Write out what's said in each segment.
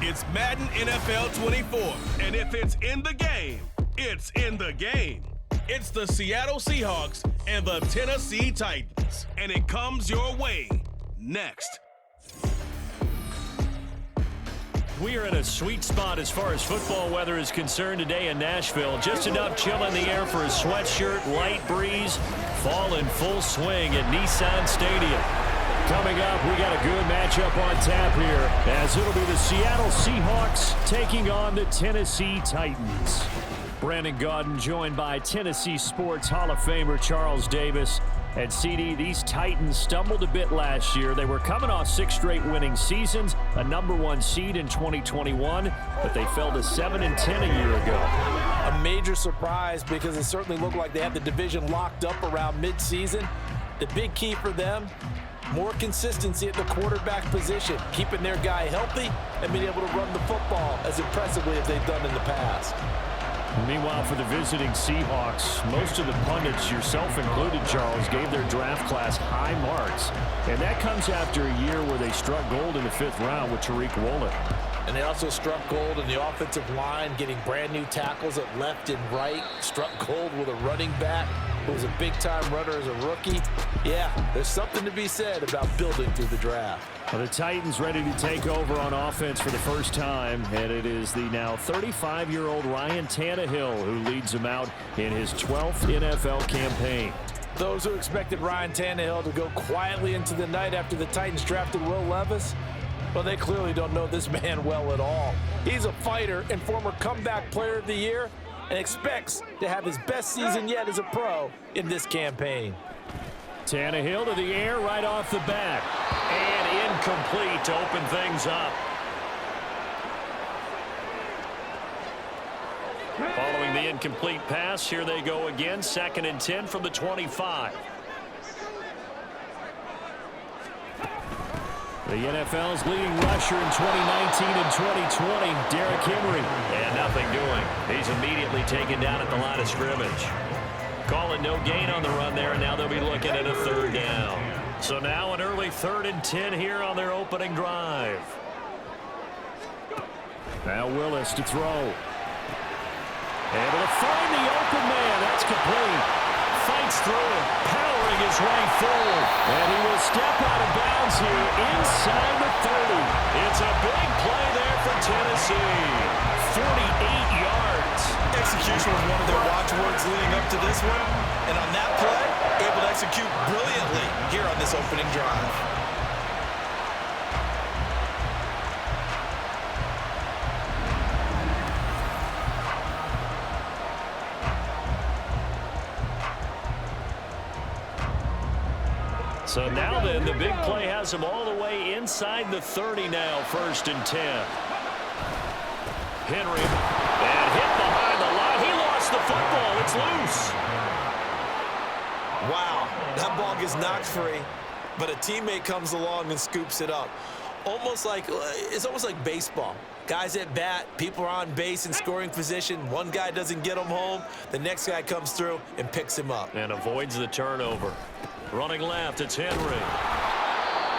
It's Madden NFL 24. And if it's in the game, it's in the game. It's the Seattle Seahawks and the Tennessee Titans. And it comes your way next. We are in a sweet spot as far as football weather is concerned today in Nashville. Just enough chill in the air for a sweatshirt, light breeze, fall in full swing at Nissan Stadium. Coming up, we got a good matchup on tap here, as it'll be the Seattle Seahawks taking on the Tennessee Titans. Brandon Gaudin joined by Tennessee Sports Hall of Famer Charles Davis. And CD, these Titans stumbled a bit last year. They were coming off 6 straight winning seasons, a #1 seed in 2021, but they fell to 7-10 a year ago. A major surprise because it certainly looked like they had the division locked up around midseason. The big key for them, more consistency at the quarterback position, keeping their guy healthy and being able to run the football as impressively as they've done in the past. Meanwhile, for the visiting Seahawks, most of the pundits, yourself included, Charles, gave their draft class high marks. And that comes after a year where they struck gold in the 5th round with Tariq Woolen. And they also struck gold in the offensive line, getting brand new tackles at left and right. Struck gold with a running back who was a big-time runner as a rookie. Yeah, there's something to be said about building through the draft. Well, the Titans ready to take over on offense for the first time, and it is the now 35-year-old Ryan Tannehill who leads them out in his 12th NFL campaign. Those who expected Ryan Tannehill to go quietly into the night after the Titans drafted Will Levis, well, they clearly don't know this man well at all. He's a fighter and former comeback player of the year and expects to have his best season yet as a pro in this campaign. Tannehill to the air right off the bat. And incomplete to open things up. Following the incomplete pass, here they go again. 2nd and 10 from the 25. The NFL's leading rusher in 2019 and 2020, Derrick Henry. And nothing doing. He's immediately taken down at the line of scrimmage. Call it no gain on the run there, and now they'll be looking at a 3rd down. So now an early 3rd and 10 here on their opening drive. Now Willis to throw. Able to find the open man. That's complete. Fights through it, powering his way forward. And he will step out of bounds here inside the 30. It's a big play there for Tennessee. 48 yards. Execution was one of their watchwords leading up to this one. And on that play, able to execute brilliantly here on this opening drive. So now then, the big play has him all the way inside the 30 now, 1st and 10. Henry, and hit behind the line. He lost the football. It's loose. Wow, that ball gets knocked free, but a teammate comes along and scoops it up. It's almost like baseball. Guys at bat, people are on base in scoring position. One guy doesn't get him home. The next guy comes through and picks him up. And avoids the turnover. Running left, it's Henry.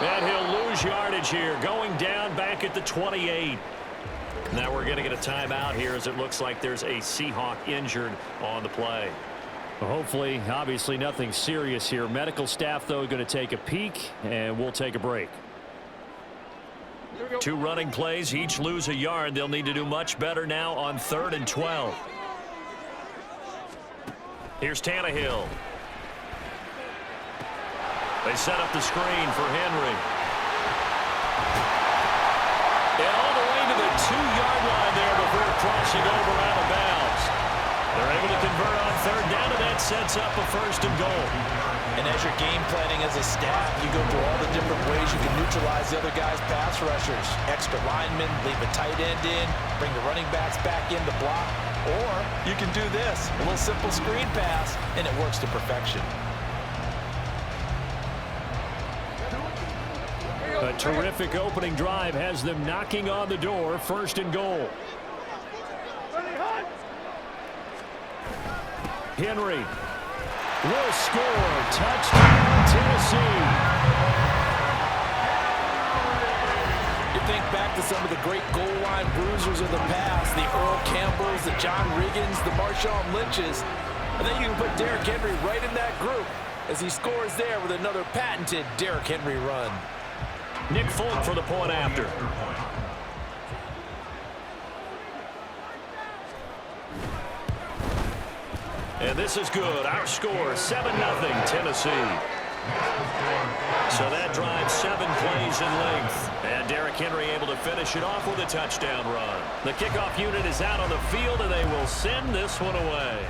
And he'll lose yardage here, going down back at the 28. Now we're going to get a timeout here as it looks like there's a Seahawk injured on the play. Well, hopefully, obviously nothing serious here. Medical staff, though, going to take a peek, and we'll take a break. 2 running plays, each lose a yard. They'll need to do much better now on 3rd and 12. Here's Tannehill. They set up the screen for Henry. And all the way to the 2-yard line there before crossing over out of bounds. They're able to convert on 3rd down, and that sets up a 1st and goal. And as you're game planning as a staff, you go through all the different ways you can neutralize the other guy's pass rushers. Extra linemen, leave a tight end in, bring the running backs back in to block. Or you can do this, a little simple screen pass, and it works to perfection. A terrific opening drive has them knocking on the door. 1st and goal. Henry will score. Touchdown, Tennessee. If think back to some of the great goal line bruisers of the past, the Earl Campbells, the John Riggins, the Marshawn Lynches. And then you can put Derrick Henry right in that group as he scores there with another patented Derrick Henry run. Nick Folk for the point after. And this is good. Our score, 7-0 Tennessee. So that drives 7 plays in length. And Derrick Henry able to finish it off with a touchdown run. The kickoff unit is out on the field, and they will send this one away.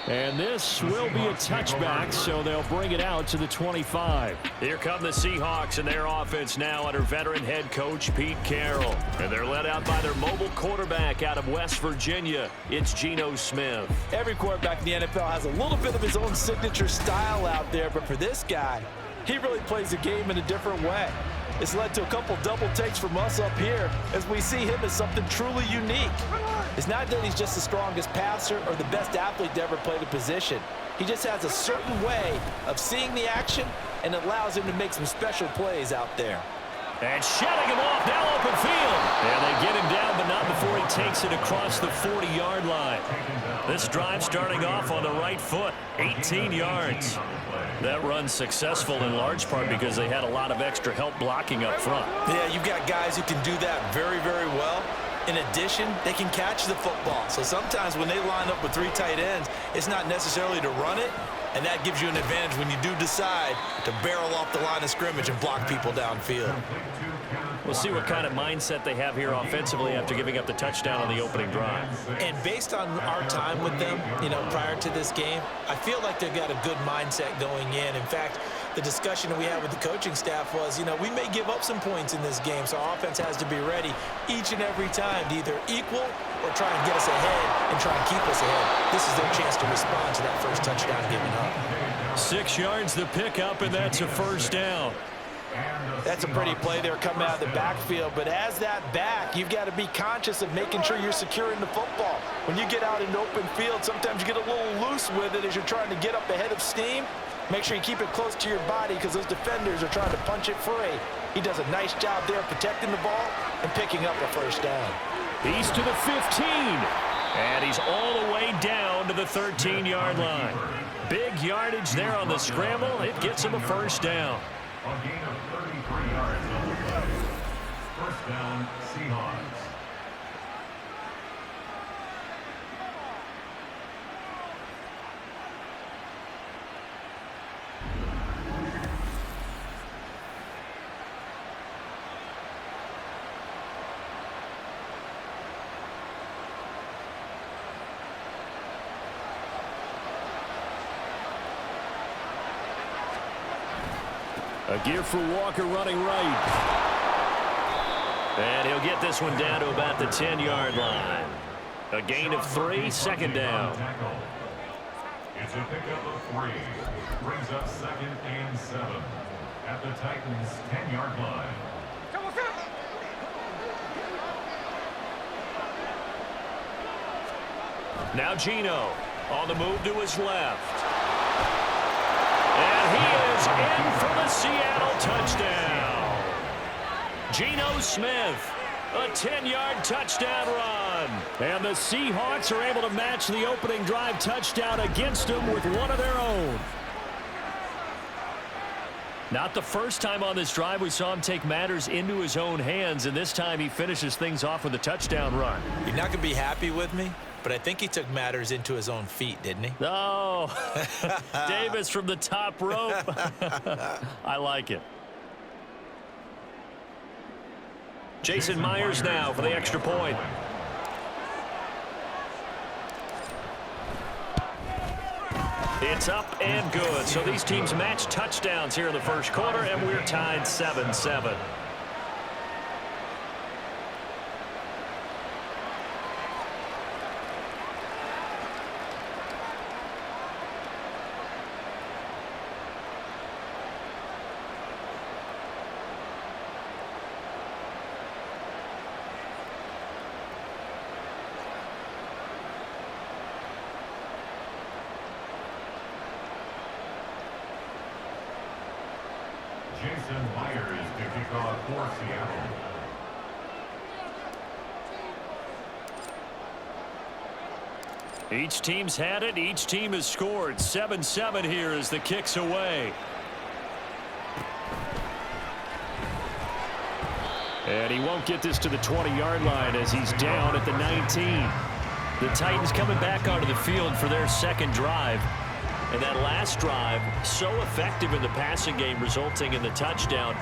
And this will be a touchback, so they'll bring it out to the 25. Here come the Seahawks and their offense now under veteran head coach Pete Carroll. And they're led out by their mobile quarterback out of West Virginia. It's Geno Smith. Every quarterback in the NFL has a little bit of his own signature style out there, but for this guy, he really plays the game in a different way. It's led to a couple double takes from us up here as we see him as something truly unique. It's not that he's just the strongest passer or the best athlete to ever play the position. He just has a certain way of seeing the action, and it allows him to make some special plays out there. And shutting him off, now open field. And they get him down, but not before he takes it across the 40-yard line. This drive starting off on the right foot, 18 yards. That run's successful in large part because they had a lot of extra help blocking up front. Yeah, you've got guys who can do that very, very well. In addition, they can catch the football. So sometimes when they line up with 3 tight ends, it's not necessarily to run it, and that gives you an advantage when you do decide to barrel off the line of scrimmage and block people downfield. We'll see what kind of mindset they have here offensively after giving up the touchdown on the opening drive. And based on our time with them, prior to this game, I feel like they've got a good mindset going in. In fact, the discussion that we had with the coaching staff was, we may give up some points in this game, so our offense has to be ready each and every time to either equal or try and get us ahead and try and keep us ahead. This is their chance to respond to that first touchdown given up. 6 yards the pickup, and that's a first down. That's a pretty play there coming out of the backfield, but as that back, you've got to be conscious of making sure you're securing the football. When you get out in open field, sometimes you get a little loose with it as you're trying to get up ahead of steam. Make sure you keep it close to your body because those defenders are trying to punch it free. He does a nice job there protecting the ball and picking up a first down. He's to the 15, and he's all the way down to the 13-yard line. Big yardage there on the scramble. It gets him a first down. A gain of 33 yards on the play. First down, Seahawks. A gear for Walker running right. And he'll get this one down to about the 10-yard line. A gain of 3, second down. It's a pickup of 3. Brings up 2nd and 7 at the Titans' 10-yard line. Now Geno on the move to his left. And he is in for the Seattle touchdown. Geno Smith, a 10-yard touchdown run. And the Seahawks are able to match the opening drive touchdown against them with one of their own. Not the first time on this drive we saw him take matters into his own hands, and this time he finishes things off with a touchdown run. You're not going to be happy with me, but I think he took matters into his own feet, didn't he? Oh, Davis from the top rope. I like it. Jason Myers now for the extra point. It's up and good. So these teams match touchdowns here in the first quarter, and we're tied 7-7. Jason Myers to kick off for Seattle. Each team's had it. Each team has scored. 7-7 here as the kick's away. And he won't get this to the 20-yard line as he's down at the 19. The Titans coming back onto the field for their second drive. And that last drive, so effective in the passing game, resulting in the touchdown.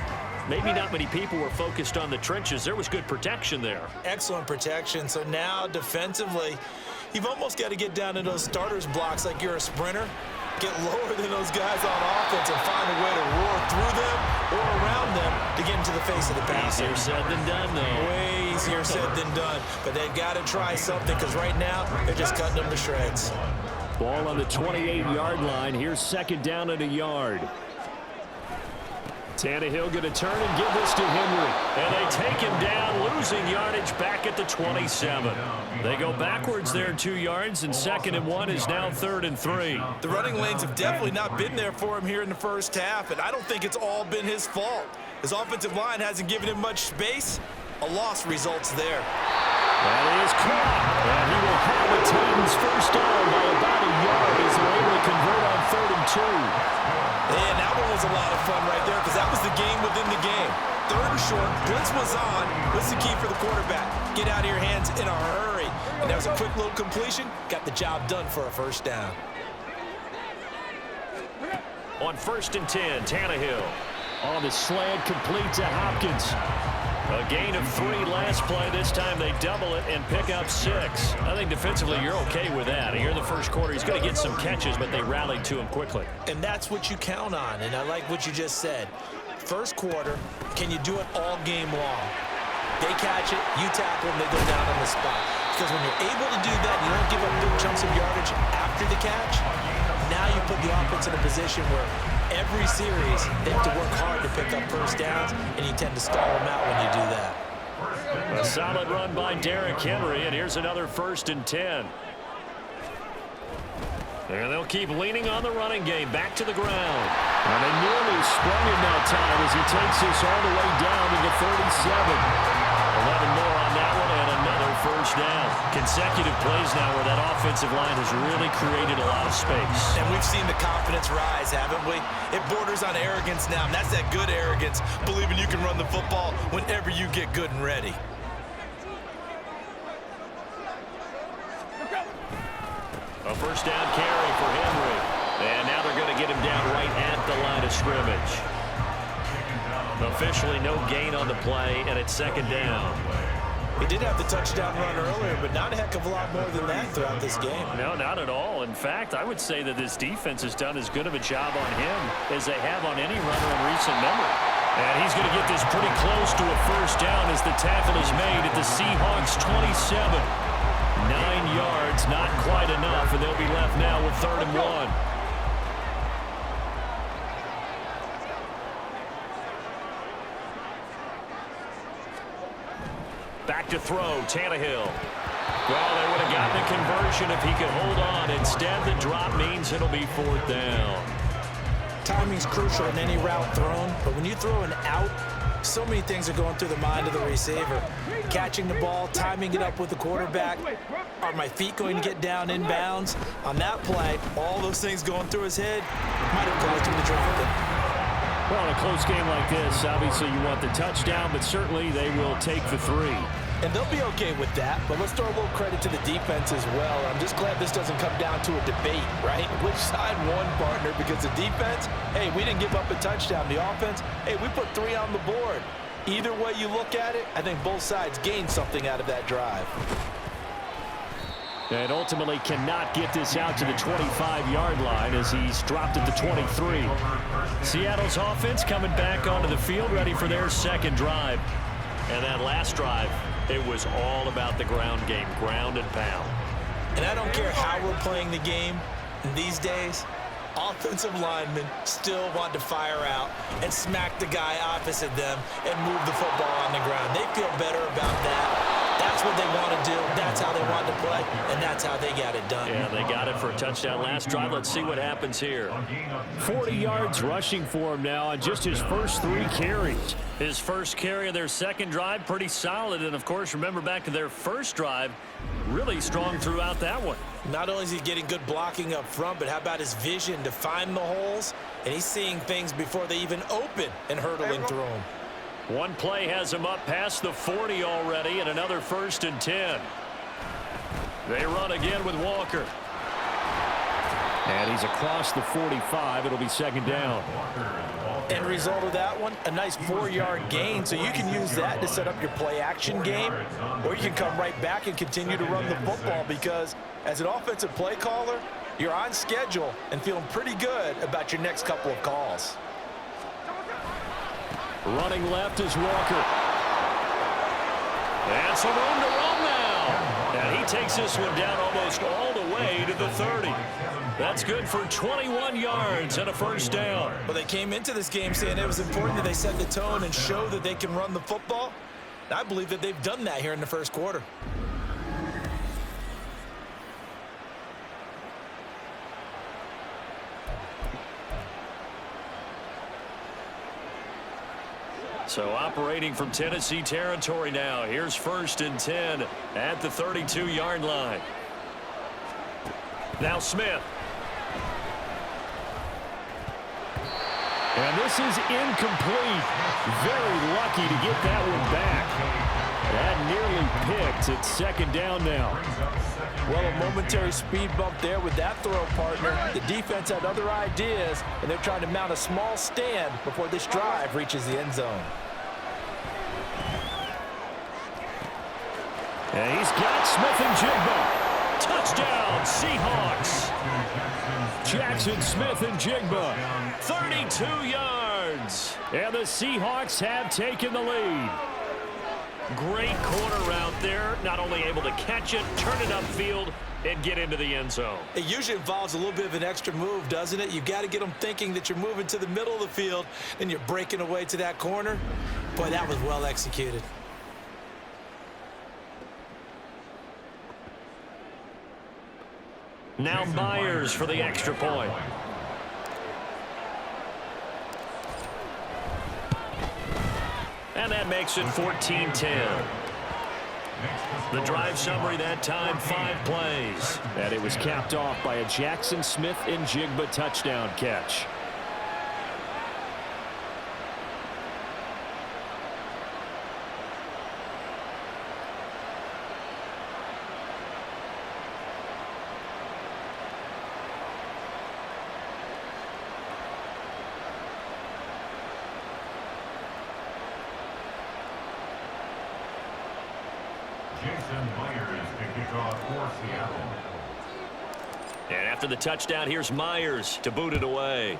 Maybe not many people were focused on the trenches. There was good protection there. Excellent protection. So now defensively, you've almost got to get down to those starters blocks like you're a sprinter. Get lower than those guys on offense and find a way to roar through them or around them to get into the face of the passer. Easier said than done, though. Way easier said than done. But they've got to try something because right now they're just cutting them to shreds. Ball on the 28-yard line. Here's second down and a yard. Tannehill going to turn and give this to Henry. And they take him down, losing yardage back at the 27. They go backwards there 2 yards, and 2nd and 1 is now 3rd and 3. The running lanes have definitely not been there for him here in the first half, and I don't think it's all been his fault. His offensive line hasn't given him much space. A loss results there. That is caught. And he will have a Titans first down by about a yard as they're able to convert on 3rd and 2. And that one was a lot of fun right there because that was the game within the game. 3rd and short, blitz was on. What's the key for the quarterback? Get out of your hands in a hurry. And that was a quick little completion. Got the job done for a first down. On 1st and 10, Tannehill on the slant, complete to Hopkins. A gain of 3 last play. This time they double it and pick up 6. I think defensively you're okay with that. Here in the first quarter, he's going to get some catches, but they rallied to him quickly. And that's what you count on, and I like what you just said. First quarter, can you do it all game long? They catch it, you tackle them, they go down on the spot. Because when you're able to do that, you don't give up big chunks of yardage after the catch, now you put the offense in a position where every series, they have to work hard to pick up first downs, and you tend to stall them out when you do that. A solid run by Derrick Henry, and here's another 1st and 10. And they'll keep leaning on the running game, back to the ground. And they nearly sprung him that time as he takes this all the way down to the 37. 11 more on that one, and another first down. Consecutive plays now where that offensive line has really created a lot of space. And we've seen the confidence rise, haven't we? It borders on arrogance now, and that's that good arrogance, believing you can run the football whenever you get good and ready. A first down carry for Henry. And now they're going to get him down right at the line of scrimmage. Officially no gain on the play, and it's 2nd down. He did have the touchdown run earlier, but not a heck of a lot more than that throughout this game. No, not at all. In fact, I would say that this defense has done as good of a job on him as they have on any runner in recent memory. And he's going to get this pretty close to a first down as the tackle is made at the Seahawks 27. 9 yards, not quite enough, and they'll be left now with 3rd and 1. Back to throw, Tannehill. Well, they would have gotten the conversion if he could hold on. Instead, the drop means it'll be 4th down. Timing's crucial in any route thrown, but when you throw an out, so many things are going through the mind of the receiver. Catching the ball, timing it up with the quarterback. Are my feet going to get down inbounds? On that play, all those things going through his head might have caused him to drop it. Well, in a close game like this, obviously you want the touchdown, but certainly they will take the 3. And they'll be okay with that, but let's throw a little credit to the defense as well. I'm just glad this doesn't come down to a debate, right? Which side won, partner? Because the defense, hey, we didn't give up a touchdown. The offense, hey, we put 3 on the board. Either way you look at it, I think both sides gained something out of that drive. And ultimately cannot get this out to the 25-yard line as he's dropped at the 23. Seattle's offense coming back onto the field, ready for their second drive. And that last drive, it was all about the ground game, ground and pound. And I don't care how we're playing the game these days, offensive linemen still want to fire out and smack the guy opposite them and move the football on the ground. They feel better about that. That's what they want to do. That's how they want to play, and that's how they got it done. Yeah, they got it for a touchdown last drive. Let's see what happens here. 40 yards rushing for him now on just his first 3 carries. His first carry of their second drive, pretty solid. And, of course, remember back to their first drive, really strong throughout that one. Not only is he getting good blocking up front, but how about his vision to find the holes? And he's seeing things before they even open and hurdling through them. One play has him up past the 40 already, and another 1st and 10. They run again with Walker. And he's across the 45. It'll be 2nd down. End result of that one, a nice 4-yard gain. So you can use that to set up your play-action game, or you can come right back and continue to run the football because as an offensive play caller, you're on schedule and feeling pretty good about your next couple of calls. Running left is Walker. And some room to run now. And he takes this one down almost all the way to the 30. That's good for 21 yards and a 1st down. Well, they came into this game saying it was important that they set the tone and show that they can run the football. And I believe that they've done that here in the first quarter. So operating from Tennessee territory now. Here's 1st and 10 at the 32-yard line. Now Smith. And this is incomplete. Very lucky to get that one back. That nearly picked. It's 2nd down now. Well, a momentary speed bump there with that throw, partner. The defense had other ideas, and they're trying to mount a small stand before this drive reaches the end zone. And he's got Smith and Jigba. Touchdown, Seahawks. Jackson Smith and Jigba. 32 yards. And the Seahawks have taken the lead. Great corner out there. Not only able to catch it, turn it upfield, and get into the end zone. It usually involves a little bit of an extra move, doesn't it? You got to get them thinking that you're moving to the middle of the field and you're breaking away to that corner. Boy, that was well executed. Now Myers for the extra point. And that makes it 14-10. The drive summary that time, 5 plays. And it was capped off by a Jackson Smith and Jigba touchdown catch. And after the touchdown, here's Myers to boot it away.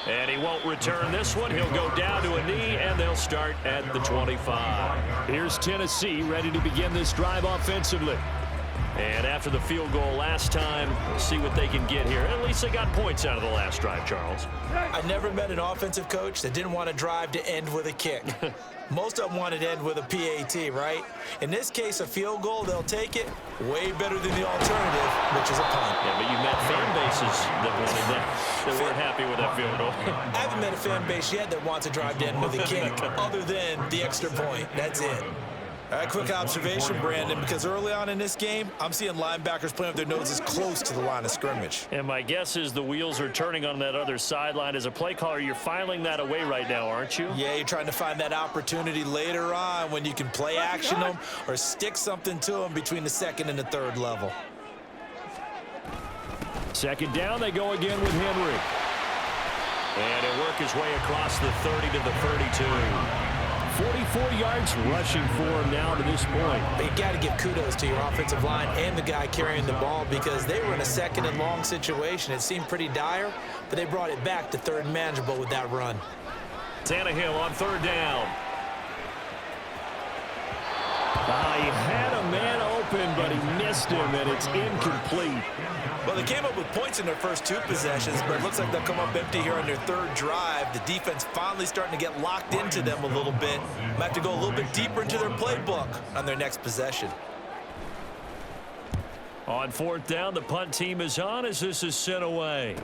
And he won't return this one. He'll go down to a knee, and they'll start at the 25. Here's Tennessee ready to begin this drive offensively. And after the field goal last time, we'll see what they can get here. At least they got points out of the last drive, Charles. I never met an offensive coach that didn't want to drive to end with a kick. Most of them want it to end with a PAT, right? In this case, a field goal, they'll take it way better than the alternative, which is a punt. Yeah, but you met fan bases that weren't happy with that field goal. I haven't met a fan base yet that wants to drive to end with a kick, other than the extra point. That's it. All right, quick observation, Brandon, because early on in this game, I'm seeing linebackers playing with their noses close to the line of scrimmage. And my guess is the wheels are turning on that other sideline. As a play caller, you're filing that away right now, aren't you? Yeah, you're trying to find that opportunity later on when you can play action them or stick something to them between the 2nd and the 3rd level. 2nd down, they go again with Henry. And he'll work his way across the 30 to the 32. 44 yards rushing for him now to this point. But you got to give kudos to your offensive line and the guy carrying the ball because they were in a 2nd and long situation. It seemed pretty dire, but they brought it back to 3rd and manageable with that run. Tannehill on 3rd down. He had a man open, but he missed him, and it's incomplete. Well, they came up with points in their first 2 possessions, but it looks like they'll come up empty here on their 3rd drive. The defense finally starting to get locked into them a little bit. Might have to go a little bit deeper into their playbook on their next possession. On 4th down, the punt team is on as this is sent away.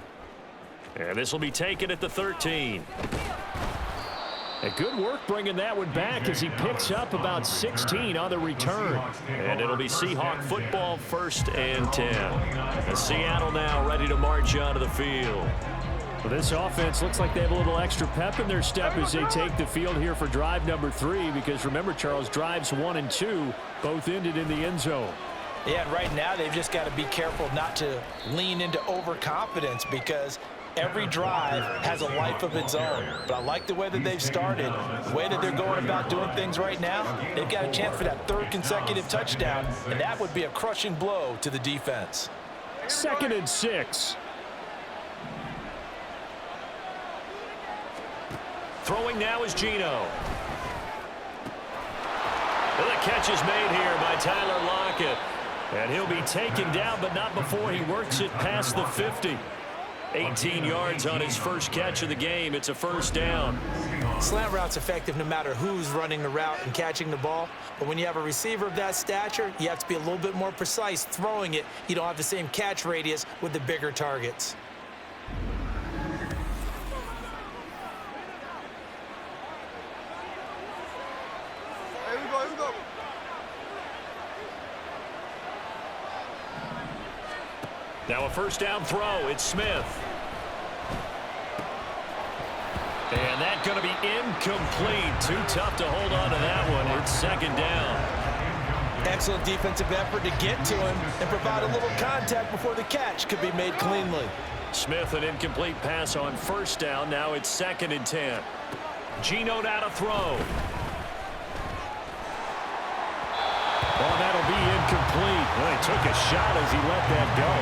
And this will be taken at the 13. Good work bringing that one back as he picks up about 16 on the return. And it'll be Seahawk football, 1st and 10. And Seattle now ready to march onto the field. Well, this offense looks like they have a little extra pep in their step as they take the field here for drive number 3. Because remember, Charles, drives 1 and 2 both ended in the end zone. Yeah, and right now they've just got to be careful not to lean into overconfidence because every drive has a life of its own. But I like the way that they've started, the way that they're going about doing things right now. They've got a chance for that 3rd consecutive touchdown, and that would be a crushing blow to the defense. 2nd and 6. Throwing now is Geno. Well, the catch is made here by Tyler Lockett. And he'll be taken down, but not before he works it past the 50. 18 yards on his first catch of the game. It's a 1st down. Slant route's effective no matter who's running the route and catching the ball. But when you have a receiver of that stature, you have to be a little bit more precise throwing it. You don't have the same catch radius with the bigger targets. Here we go. Now a 1st down throw. It's Smith. And that's going to be incomplete. Too tough to hold on to that one. It's 2nd down. Excellent defensive effort to get to him and provide a little contact before the catch could be made cleanly. Smith, an incomplete pass on 1st down. Now it's 2nd and 10. Geno now to throw. Oh, that'll be incomplete. Well, he took a shot as he let that go.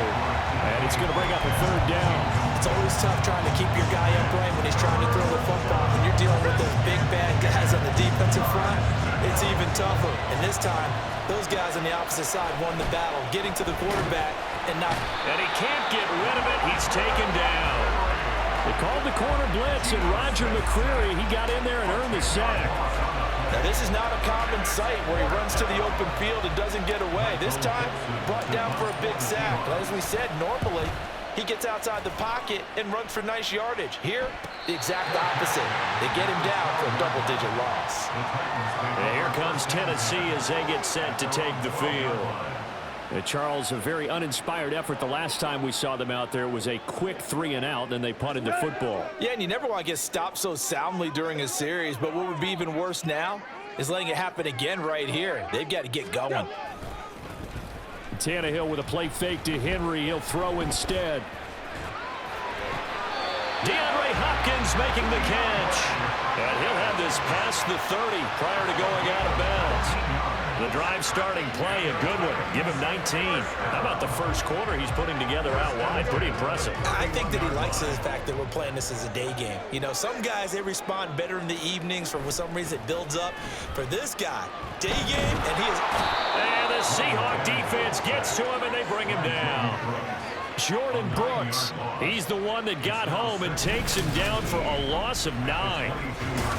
And it's going to bring up a 3rd down. It's always tough trying to keep your guy upright when he's trying to throw the football. When you're dealing with those big, bad guys on the defensive front, it's even tougher. And this time, those guys on the opposite side won the battle, getting to the quarterback and not... And he can't get rid of it. He's taken down. They called the corner blitz, and Roger McCreary, he got in there and earned the sack. Now, this is not a common sight where he runs to the open field and doesn't get away. This time, brought down for a big sack. As we said, normally, he gets outside the pocket and runs for nice yardage. Here, the exact opposite. They get him down for a double-digit loss. And here comes Tennessee as they get set to take the field. Charles, a very uninspired effort the last time we saw them out there. It was a quick 3 and out, then they punted the football. Yeah, and you never want to get stopped so soundly during a series, but what would be even worse now is letting it happen again right here. They've got to get going. Tannehill with a play fake to Henry. He'll throw instead. DeAndre Hopkins making the catch. And he'll have this past the 30 prior to going out of bounds. The drive starting play, a good one. Give him 19. How about the first quarter he's putting together out wide? Pretty impressive. I think that he likes the fact that we're playing this as a day game. You know, some guys, they respond better in the evenings. For some reason, it builds up. For this guy, day game, and he is... And the Seahawk defense gets to him, and they bring him down. Jordan Brooks. He's the one that got home and takes him down for a loss of 9.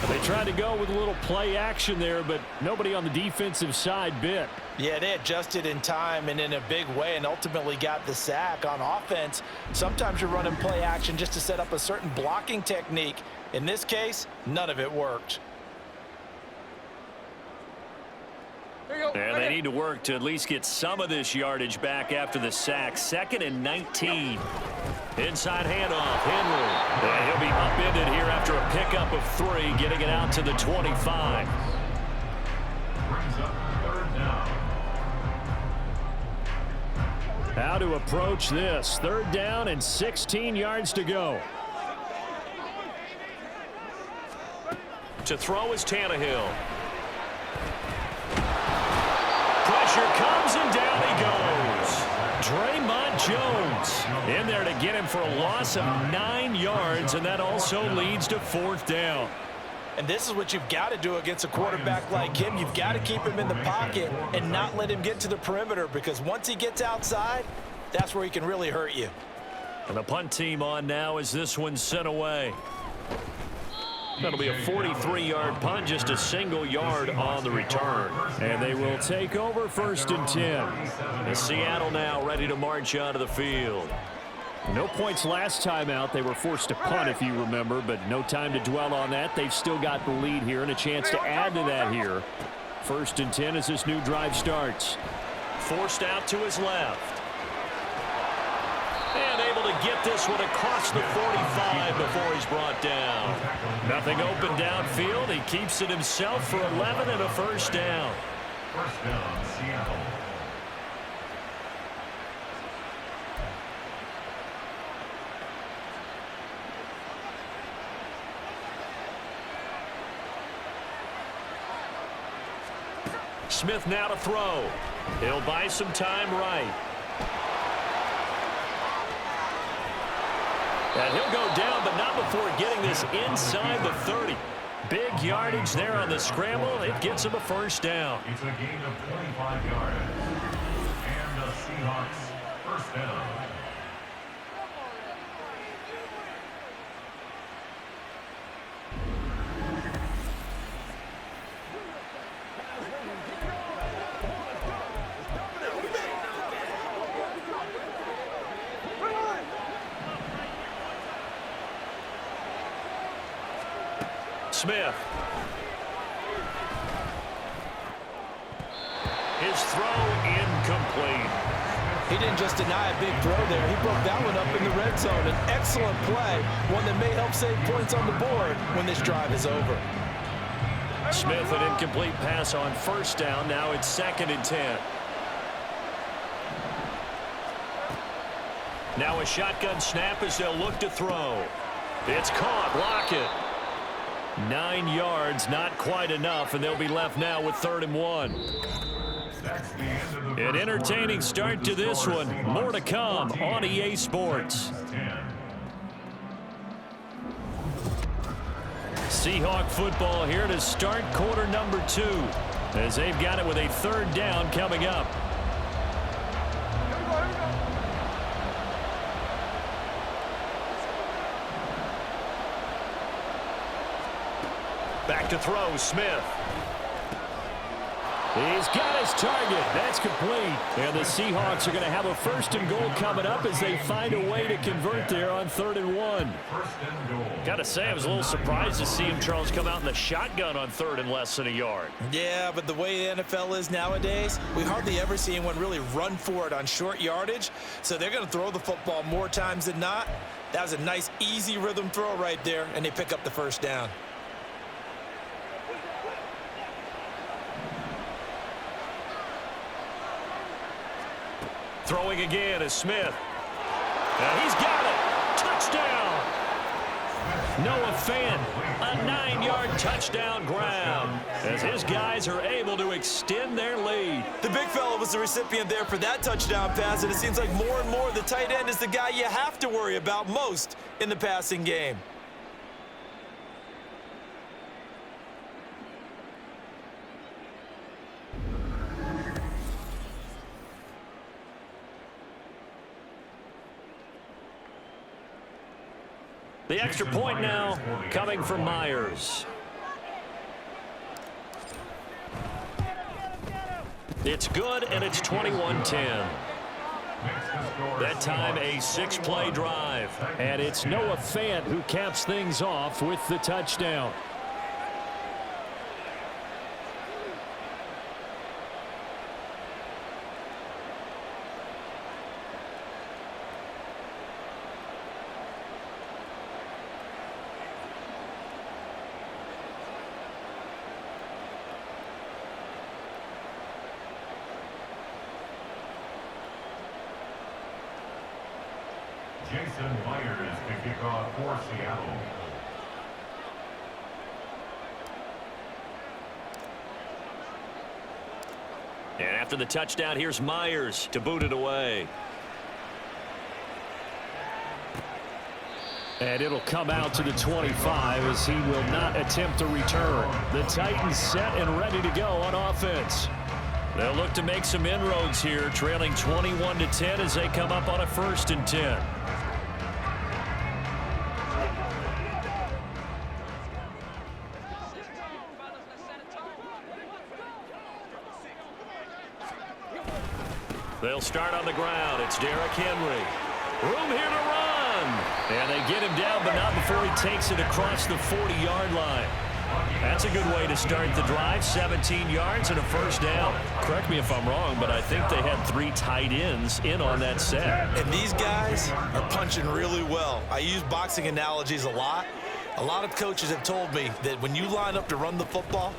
They tried to go with a little play action there, but nobody on the defensive side bit. Yeah, they adjusted in time and in a big way and ultimately got the sack. On offense, sometimes you're running play action just to set up a certain blocking technique. In this case, none of it worked. And they need to work to at least get some of this yardage back after the sack. 2nd and 19. Inside handoff, Henry. And he'll be upended here after a pickup of 3, getting it out to the 25. Brings up 3rd down. How to approach this. 3rd down and 16 yards to go. To throw is Tannehill. Pressure comes and down he goes. Draymond Jones in there to get him for a loss of 9 yards, and that also leads to 4th down. And this is what you've got to do against a quarterback like him. You've got to keep him in the pocket and not let him get to the perimeter, because once he gets outside, that's where he can really hurt you. And the punt team on now as this one's sent away. That'll be a 43-yard punt, just a single yard on the return. And they will take over 1st and 10. And Seattle now ready to march onto the field. No points last time out. They were forced to punt, if you remember, but no time to dwell on that. They've still got the lead here and a chance to add to that here. 1st and 10 as this new drive starts. Forced out to his left. And able to get this one across the 45 before he's brought down. Nothing open downfield. He keeps it himself for 11 and a 1st down. 1st down, Seattle. Smith now to throw. He'll buy some time right. And he'll go down, but not before getting this inside the 30. Big yardage there on the scramble. It gets him a 1st down. It's a gain of 25 yards. And the Seahawks 1st down. Smith. His throw incomplete. He didn't just deny a big throw there. He broke that one up in the red zone. An excellent play, one that may help save points on the board when this drive is over. Smith, an incomplete pass on 1st down. Now it's 2nd and 10. Now a shotgun snap as they'll look to throw. It's caught. Lockett. 9 yards, not quite enough, and they'll be left now with 3rd and 1. An entertaining start to this one. More to come on EA Sports. Seahawk football here to start quarter number 2, as they've got it with a 3rd down coming up. Back to throw, Smith. He's got his target. That's complete. And the Seahawks are going to have a 1st and goal coming up as they find a way to convert there on 3rd and 1. Got to say, I was a little surprised to see him, Charles, come out in the shotgun on 3rd and less than a yard. Yeah, but the way the NFL is nowadays, we hardly ever see anyone really run for it on short yardage. So they're going to throw the football more times than not. That was a nice, easy rhythm throw right there, and they pick up the 1st down. Throwing again is Smith. And he's got it. Touchdown. Noah Fant, a 9-yard touchdown grab, as his guys are able to extend their lead. The big fella was the recipient there for that touchdown pass, and it seems like more and more the tight end is the guy you have to worry about most in the passing game. The extra point now coming from Myers. It's good, and it's 21-10. That time a 6-play drive. And it's Noah Fant who caps things off with the touchdown. Jason Myers to kick off for Seattle. And after the touchdown, here's Myers to boot it away. And it'll come out to the 25 as he will not attempt to return. The Titans set and ready to go on offense. They'll look to make some inroads here, trailing 21-10 as they come up on a 1st and 10. They'll start on the ground. It's Derrick Henry. Room here to run. And they get him down, but not before he takes it across the 40-yard line. That's a good way to start the drive. 17 yards and a 1st down. Correct me if I'm wrong, but I think they had 3 tight ends in on that set. And these guys are punching really well. I use boxing analogies a lot. A lot of coaches have told me that when you line up to run the football,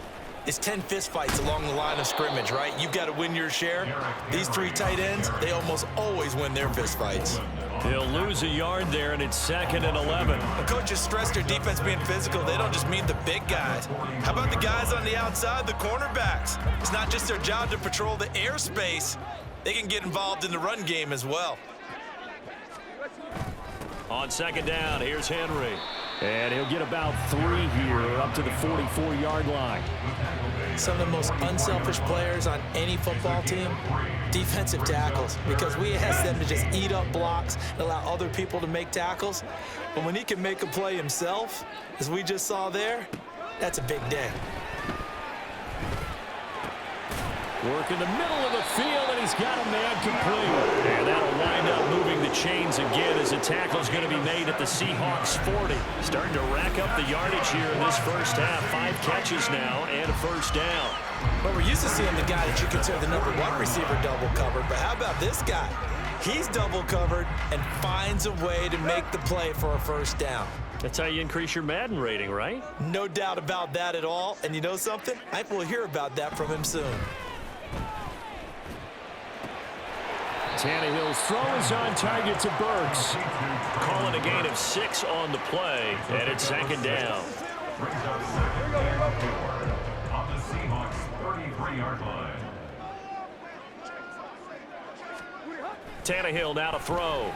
it's 10 fistfights along the line of scrimmage, right? You've got to win your share. These 3 tight ends, they almost always win their fistfights. He'll lose a yard there, and it's 2nd and 11. The coaches stress their defense being physical. They don't just mean the big guys. How about the guys on the outside, the cornerbacks? It's not just their job to patrol the airspace. They can get involved in the run game as well. On 2nd down, here's Henry. And he'll get about 3 here up to the 44-yard line. Some of the most unselfish players on any football team, defensive tackles, because we ask them to just eat up blocks and allow other people to make tackles. But when he can make a play himself, as we just saw there, that's a big day. Work in the middle of the field, and he's got a man complete. And that'll wind up moving the chains again as a tackle's going to be made at the Seahawks 40. Starting to rack up the yardage here in this 1st half. 5 catches now and a 1st down. Well, we're used to seeing the guy that you consider the #1 receiver double covered, but how about this guy? He's double covered and finds a way to make the play for a 1st down. That's how you increase your Madden rating, right? No doubt about that at all. And you know something? I think we'll hear about that from him soon. Tannehill's throw is on target to Burks. Calling a gain of 6 on the play, and it's 2nd down. Brings up 2nd and 4 on the Seahawks 33-yard line. Tannehill now to throw.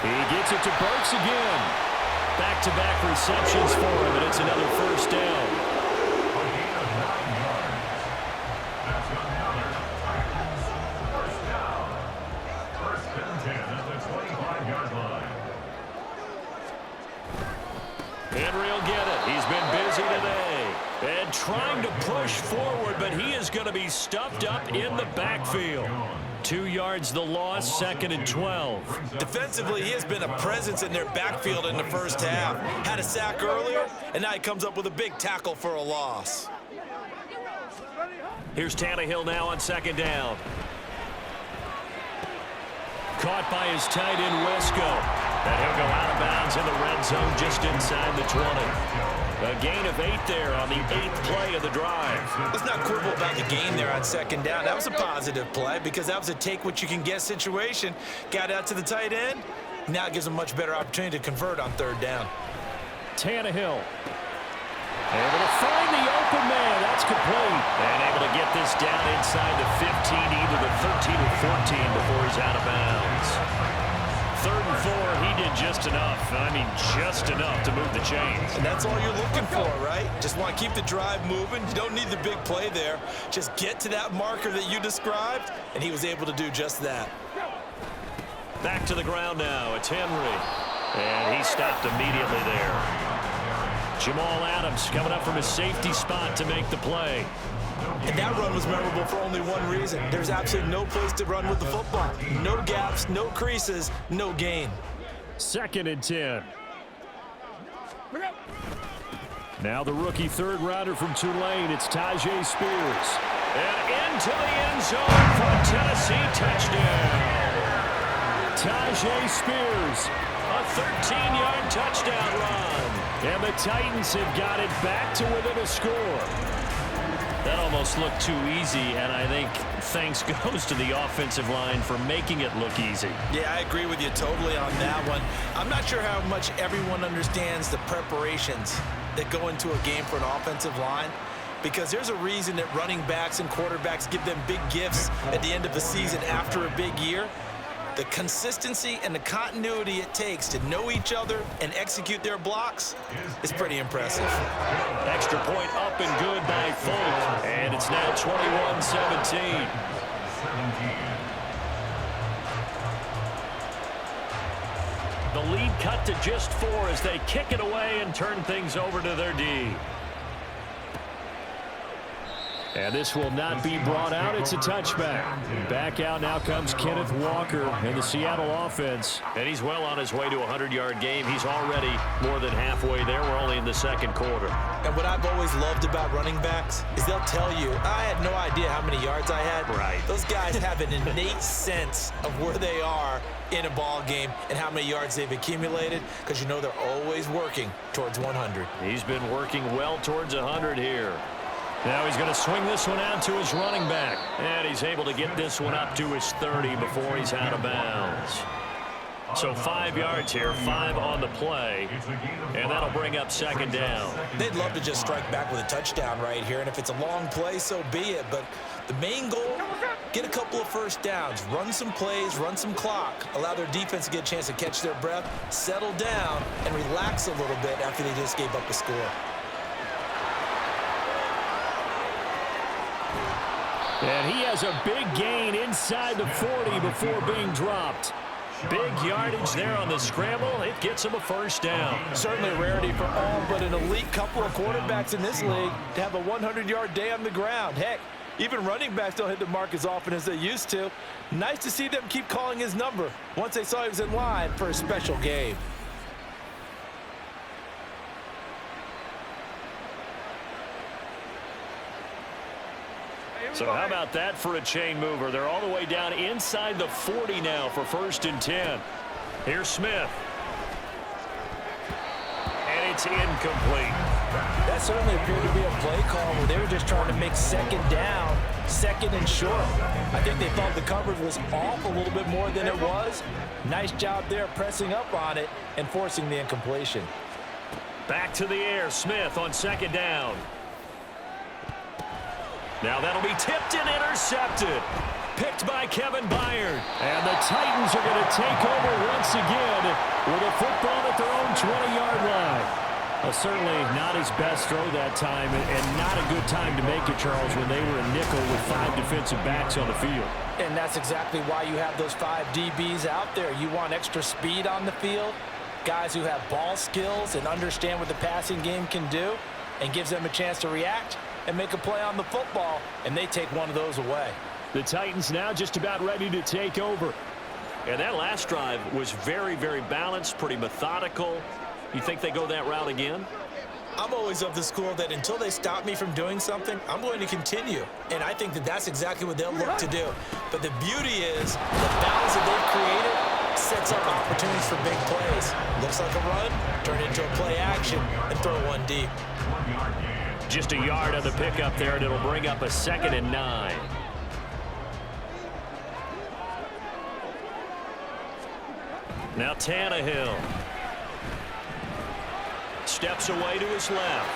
He gets it to Burks again. Back-to-back receptions for him, and it's another 1st down. Henry will get it. He's been busy today. And trying to push forward, but he is going to be stuffed up in the backfield. 2 yards the loss, 2nd and 12. Defensively, he has been a presence in their backfield in the 1st half. Had a sack earlier, and now he comes up with a big tackle for a loss. Here's Tannehill now on 2nd down. Caught by his tight end, Wesco. And he'll go out of bounds in the red zone just inside the 20. A gain of 8 there on the 8th play of the drive. Let's not quibble about the gain there on 2nd down. That was a positive play because that was a take-what-you-can-get situation. Got out to the tight end. Now it gives him a much better opportunity to convert on 3rd down. Tannehill. Able to find the open man. That's complete. And able to get this down inside the 15, either the 13 or 14 before he's out of bounds. 3rd and 4, he did just enough. I mean, just enough to move the chains. And that's all you're looking for, right? Just want to keep the drive moving. You don't need the big play there. Just get to that marker that you described, and he was able to do just that. Back to the ground now. It's Henry. And he stopped immediately there. Jamal Adams coming up from his safety spot to make the play. And that run was memorable for only one reason. There's absolutely no place to run with the football. No gaps, no creases, no gain. 2nd and 10. Now the rookie 3rd rounder from Tulane, it's Tyjae Spears. And into the end zone for a Tennessee touchdown. Tyjae Spears. A 13-yard touchdown run. And the Titans have got it back to within a score. That almost looked too easy, and I think thanks goes to the offensive line for making it look easy. Yeah, I agree with you totally on that one. I'm not sure how much everyone understands the preparations that go into a game for an offensive line, because there's a reason that running backs and quarterbacks give them big gifts at the end of the season after a big year. The consistency and the continuity it takes to know each other and execute their blocks is pretty impressive. Extra point up and good by Folk. And it's now 21-17. The lead cut to just 4 as they kick it away and turn things over to their D. And this will not be brought out. It's a touchback. Back out now comes Kenneth Walker in the Seattle offense. And he's well on his way to a 100-yard game. He's already more than halfway there. We're only in the second quarter. And what I've always loved about running backs is they'll tell you, I had no idea how many yards I had. Right. Those guys have an innate sense of where they are in a ball game and how many yards they've accumulated, because you know they're always working towards 100. He's been working well towards 100 here. Now he's going to swing this one out to his running back. And he's able to get this one up to his 30 before he's out of bounds. So 5 yards here, 5 on the play. And that'll bring up second down. They'd love to just strike back with a touchdown right here. And if it's a long play, so be it. But the main goal, get a couple of first downs, run some plays, run some clock, allow their defense to get a chance to catch their breath, settle down, and relax a little bit after they just gave up a score. And he has a big gain inside the 40 before being dropped. Big yardage there on the scramble. It gets him a first down. Certainly a rarity for all but an elite couple of quarterbacks in this league to have a 100-yard day on the ground. Heck, even running backs don't hit the mark as often as they used to. Nice to see them keep calling his number once they saw he was in line for a special game. So how about that for a chain mover? They're all the way down inside the 40 now for 1st and 10. Here's Smith. And it's incomplete. That certainly appeared to be a play call where they were just trying to make second down, second and short. I think they thought the coverage was off a little bit more than it was. Nice job there pressing up on it and forcing the incompletion. Back to the air. Smith on second down. Now that'll be tipped and intercepted. Picked by Kevin Byard. And the Titans are going to take over once again with a football at their own 20-yard line. Certainly not his best throw that time, and not a good time to make it, Charles, when they were a nickel with 5 defensive backs on the field. And that's exactly why you have those 5 DBs out there. You want extra speed on the field, guys who have ball skills and understand what the passing game can do, and gives them a chance to react and make a play on the football, and they take one of those away. The Titans now just about ready to take over. And that last drive was very, very balanced, pretty methodical. You think they go that route again? I'm always of the school that until they stop me from doing something, I'm going to continue. And I think that that's exactly what they'll look to do. But the beauty is the balance that they've created sets up opportunities for big plays. Looks like a run, turn it into a play action, and throw one deep. Just a yard on the pickup there, and it'll bring up a 2nd and 9. Now Tannehill steps away to his left.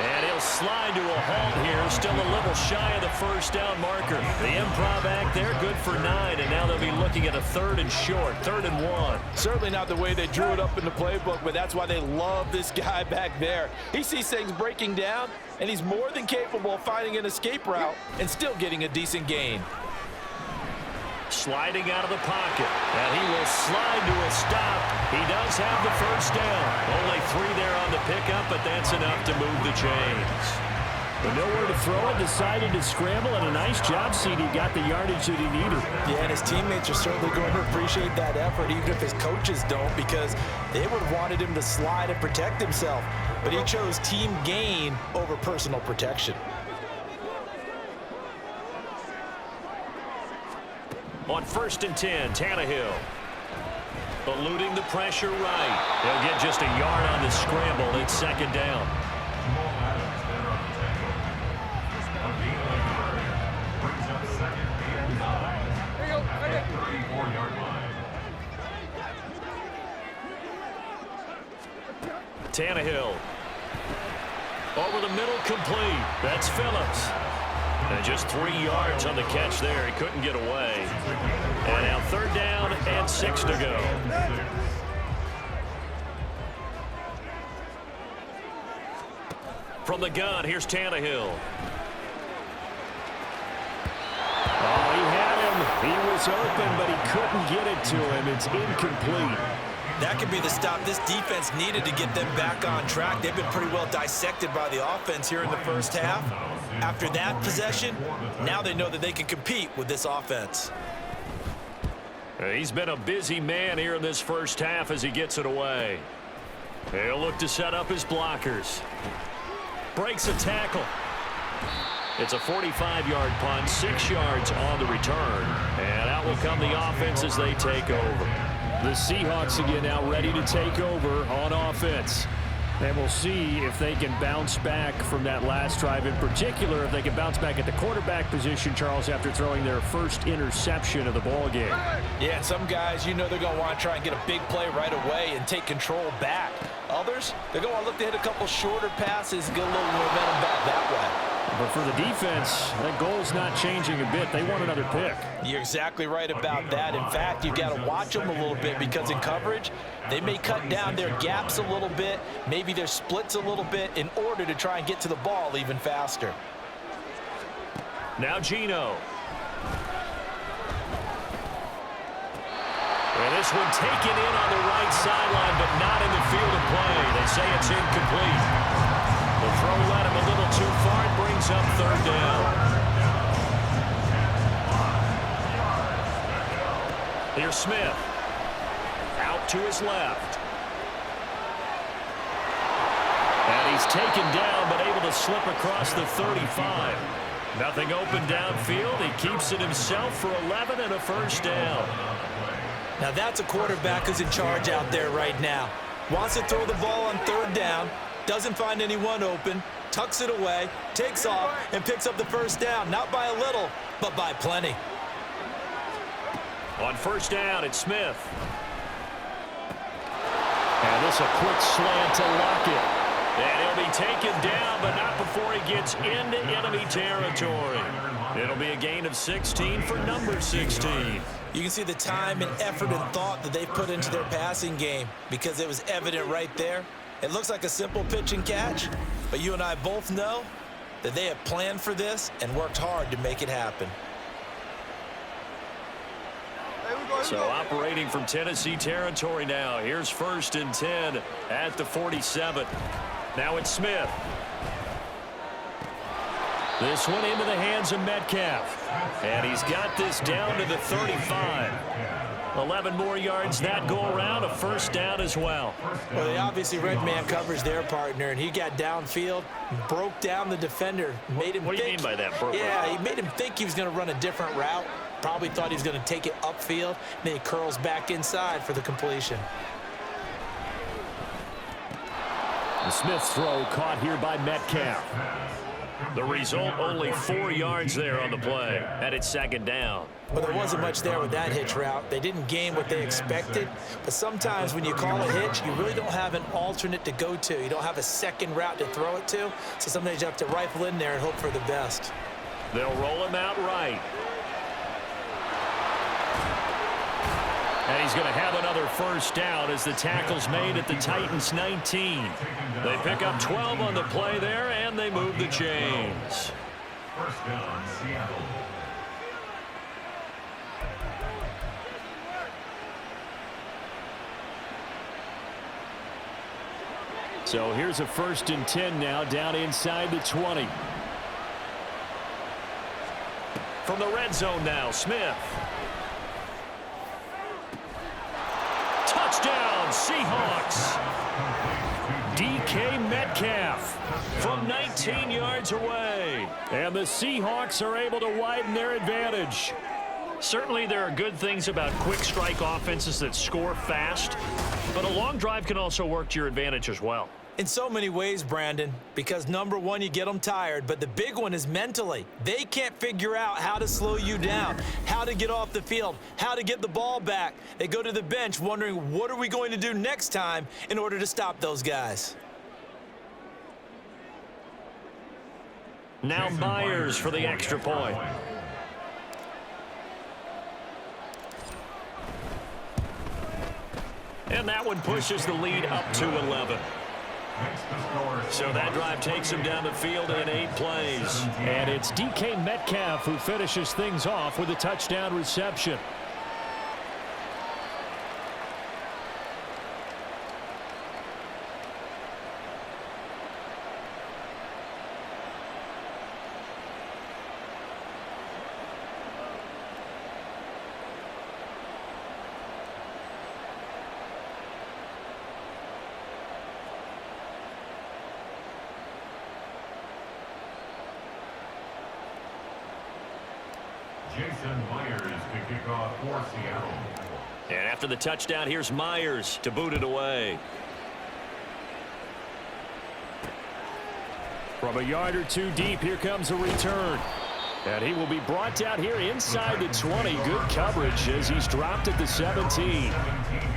And he'll slide to a halt here. Still a little shy of the first down marker. The improv act there, good for 9. And now they'll be looking at a 3rd and short, 3rd and 1. Certainly not the way they drew it up in the playbook, but that's why they love this guy back there. He sees things breaking down, and he's more than capable of finding an escape route and still getting a decent gain. Sliding out of the pocket, and he will slide to a stop. He does have the first down. Only 3 there on the pickup, but that's enough to move the chains. But nowhere to throw it, decided to scramble, and a nice job, CD. Got the yardage that he needed. Yeah, and his teammates are certainly going to appreciate that effort, even if his coaches don't, because they would have wanted him to slide and protect himself. But he chose team gain over personal protection. On 1st and 10, Tannehill eluding the pressure right. He'll get just a yard on the scramble. It's 2nd down. Tannehill over the middle, complete. That's Phillips. And just 3 yards on the catch there. He couldn't get away. And now 3rd down 6 to go. From the gun, here's Tannehill. Oh, he had him. He was open, but he couldn't get it to him. It's incomplete. That could be the stop this defense needed to get them back on track. They've been pretty well dissected by the offense here in the first half. After that possession, now they know that they can compete with this offense. He's been a busy man here in this first half as he gets it away. He'll look to set up his blockers. Breaks a tackle. It's a 45-yard punt, 6 yards on the return. And out will come the offense as they take over. The Seahawks again now ready to take over on offense. And we'll see if they can bounce back from that last drive. In particular, if they can bounce back at the quarterback position, Charles, after throwing their first interception of the ball game. Yeah, and some guys, you know they're going to want to try and get a big play right away and take control back. Others, they're going to look to hit a couple shorter passes and get a little momentum back that way. But for the defense, that goal's not changing a bit. They want another pick. You're exactly right about that. In fact, you've got to watch them a little bit because in coverage, they may cut down their gaps a little bit, maybe their splits a little bit in order to try and get to the ball even faster. Now Geno. And this one taken in on the right sideline, but not in the field of play. They say it's incomplete. The throw led him a little too far. It brings up 3rd down. Here's Smith. Out to his left. And he's taken down, but able to slip across the 35. Nothing open downfield. He keeps it himself for 11 and a 1st down. Now that's a quarterback who's in charge out there right now. Wants to throw the ball on 3rd down, doesn't find anyone open, tucks it away, takes off, and picks up the 1st down. Not by a little, but by plenty. On 1st down, it's Smith. And this a quick slant to Lockett. And he'll be taken down, but not before he gets into enemy territory. It'll be a gain of 16 for number 16. You can see the time and effort and thought that they've put into their passing game because it was evident right there. It looks like a simple pitch and catch, but you and I both know that they have planned for this and worked hard to make it happen. So operating from Tennessee territory now. Here's 1st and 10 at the 47. Now it's Smith. This one into the hands of Metcalf. And he's got this down to the 35. 11 more yards that go around, a 1st down as well. Well, they obviously red man covers their partner, and he got downfield, broke down the defender, made him What do you mean by that, broke? Yeah, he made him think he was going to run a different route. Probably thought he was going to take it upfield, then he curls back inside for the completion. The Smith throw caught here by Metcalf. The result, only 4 yards there on the play, and it's 2nd down. Well, there wasn't much there with that hitch route. They didn't gain what they expected, but sometimes when you call a hitch, you really don't have an alternate to go to. You don't have a second route to throw it to, so sometimes you have to rifle in there and hope for the best. They'll roll him out right. And he's going to have another 1st down as the tackle's made at the Titans' 19. They pick up 12 on the play there, and they move the chains. 1st down, Seattle. So here's a 1st and 10 now down inside the 20. From the red zone now, Smith. Touchdown, Seahawks. DK Metcalf from 19 yards away. And the Seahawks are able to widen their advantage. Certainly there are good things about quick strike offenses that score fast, but a long drive can also work to your advantage as well. In so many ways, Brandon, because number one, you get them tired, but the big one is mentally. They can't figure out how to slow you down, how to get off the field, how to get the ball back. They go to the bench wondering, what are we going to do next time in order to stop those guys? Now Myers for the extra point. And that one pushes the lead up to 11. So that drive takes him down the field in 8 plays. And it's DK Metcalf who finishes things off with a touchdown reception. Jason Myers to kick off for Seattle. And after the touchdown, here's Myers to boot it away. From a yard or 2 deep, here comes a return. And he will be brought down here inside the 20. Good coverage as he's dropped at the 17.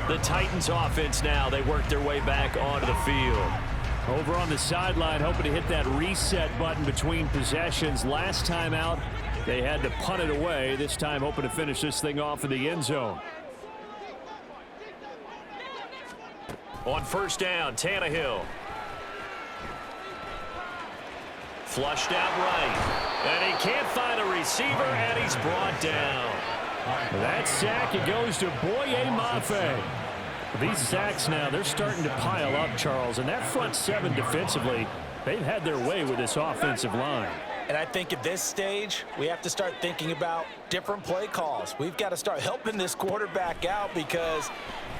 The Titans offense now, they work their way back onto the field. Over on the sideline, hoping to hit that reset button between possessions. Last time out, they had to punt it away. This time hoping to finish this thing off in the end zone. On first down, Tannehill. Flushed out right. And he can't find a receiver, and he's brought down. That sack, it goes to Boye Mafe. These sacks now, they're starting to pile up, Charles. And that front 7 defensively, they've had their way with this offensive line. And I think at this stage, we have to start thinking about different play calls. We've got to start helping this quarterback out because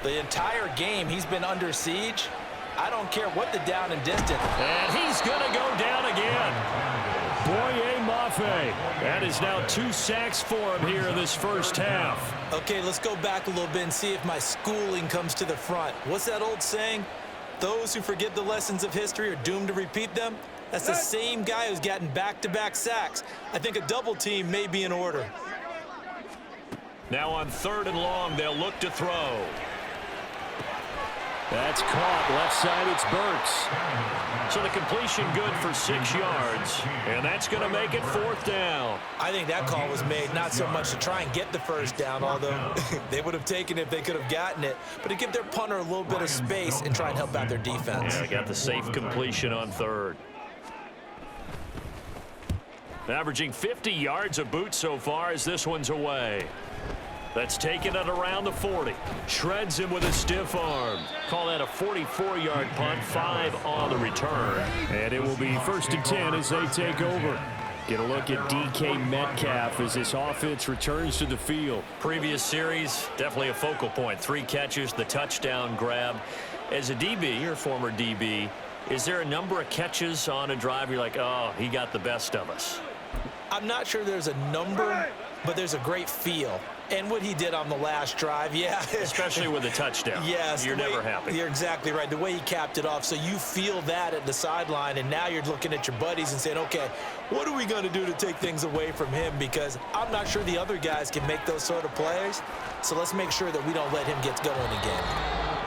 the entire game he's been under siege. I don't care what the down and distance. And he's going to go down again. Boye Mafe. That is now 2 sacks for him here in this first half. Okay, let's go back a little bit and see if my schooling comes to the front. What's that old saying? Those who forget the lessons of history are doomed to repeat them. That's the same guy who's gotten back-to-back sacks. I think a double team may be in order. Now on 3rd and long, they'll look to throw. That's caught. Left side, it's Burks. So the completion good for 6 yards. And that's going to make it 4th down. I think that call was made not so much to try and get the first down, although they would have taken it if they could have gotten it, but to give their punter a little bit of space and try and help out their defense. Yeah, got the safe completion on 3rd. Averaging 50 yards a boot so far as this one's away. That's taken it around the 40. Shreds him with a stiff arm. Call that a 44-yard punt, 5 on the return. And it will be 1st and 10 as they take over. Get a look at DK Metcalf as this offense returns to the field. Previous series, definitely a focal point. 3 catches, the touchdown grab. As a DB, or former DB, is there a number of catches on a drive you're like, oh, he got the best of us? I'm not sure there's a number, but there's a great feel. And what he did on the last drive, yeah. Especially with a touchdown. Yes. You're never happy. You're exactly right. The way he capped it off, so you feel that at the sideline, and now you're looking at your buddies and saying, okay, what are we going to do to take things away from him? Because I'm not sure the other guys can make those sort of plays, so let's make sure that we don't let him get going again.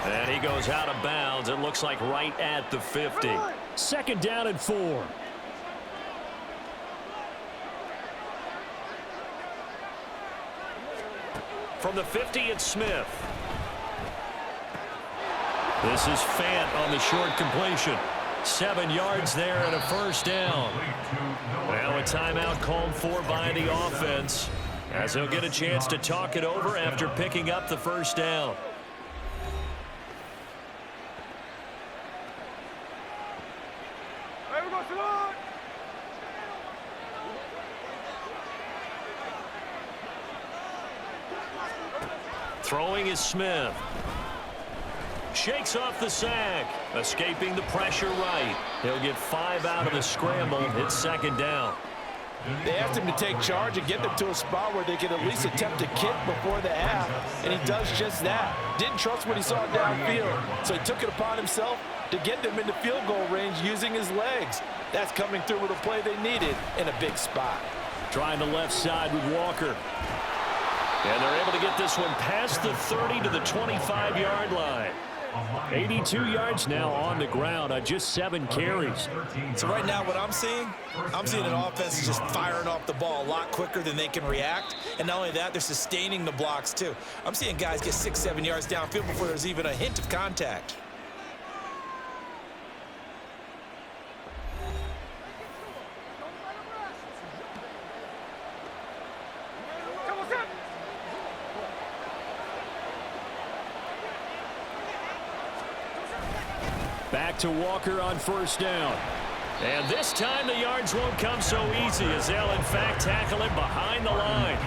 And he goes out of bounds. It looks like right at the 50. 2nd down and 4. From the 50, it's Smith. This is Fant on the short completion. 7 yards there and a 1st down. Now a timeout called for by the offense, as he'll get a chance to talk it over after picking up the 1st down. Throwing is Smith. Shakes off the sack. Escaping the pressure right. He'll get 5 out of the scramble. It's 2nd down. They asked him to take charge and get them to a spot where they could at least attempt a kick before the half, and he does just that. Didn't trust what he saw downfield, so he took it upon himself to get them into field goal range using his legs. That's coming through with a play they needed in a big spot. Trying the left side with Walker. And they're able to get this one past the 30 to the 25-yard line. 82 yards now on the ground on just 7 carries. So right now what I'm seeing an offense just firing off the ball a lot quicker than they can react. And not only that, they're sustaining the blocks too. I'm seeing guys get 6-7 yards downfield before there's even a hint of contact. Back to Walker on first down. And this time the yards won't come so easy as they'll in fact tackle him behind the line.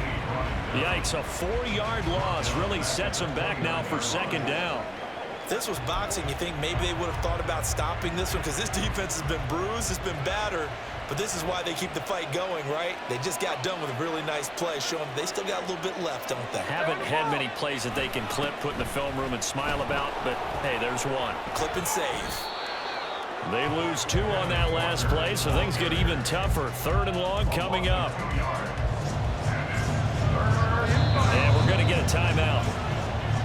Yikes, a 4-yard loss really sets them back now for second down. If this was boxing, you think maybe they would have thought about stopping this one, because this defense has been bruised, it's been battered, but this is why they keep the fight going, right? They just got done with a really nice play, showing they still got a little bit left, don't they? Haven't had many plays that they can clip, put in the film room and smile about, but hey, there's one. Clip and save. They lose 2 on that last play, so things get even tougher. 3rd and long coming up. And we're going to get a timeout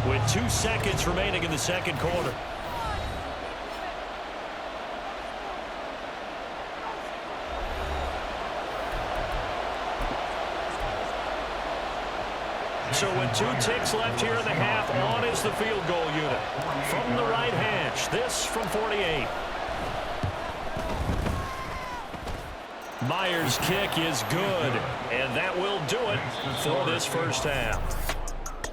with 2 seconds remaining in the second quarter. So with 2 ticks left here in the half, on is the field goal unit. From the right hash, this from 48. Myers' kick is good, and that will do it for this first half.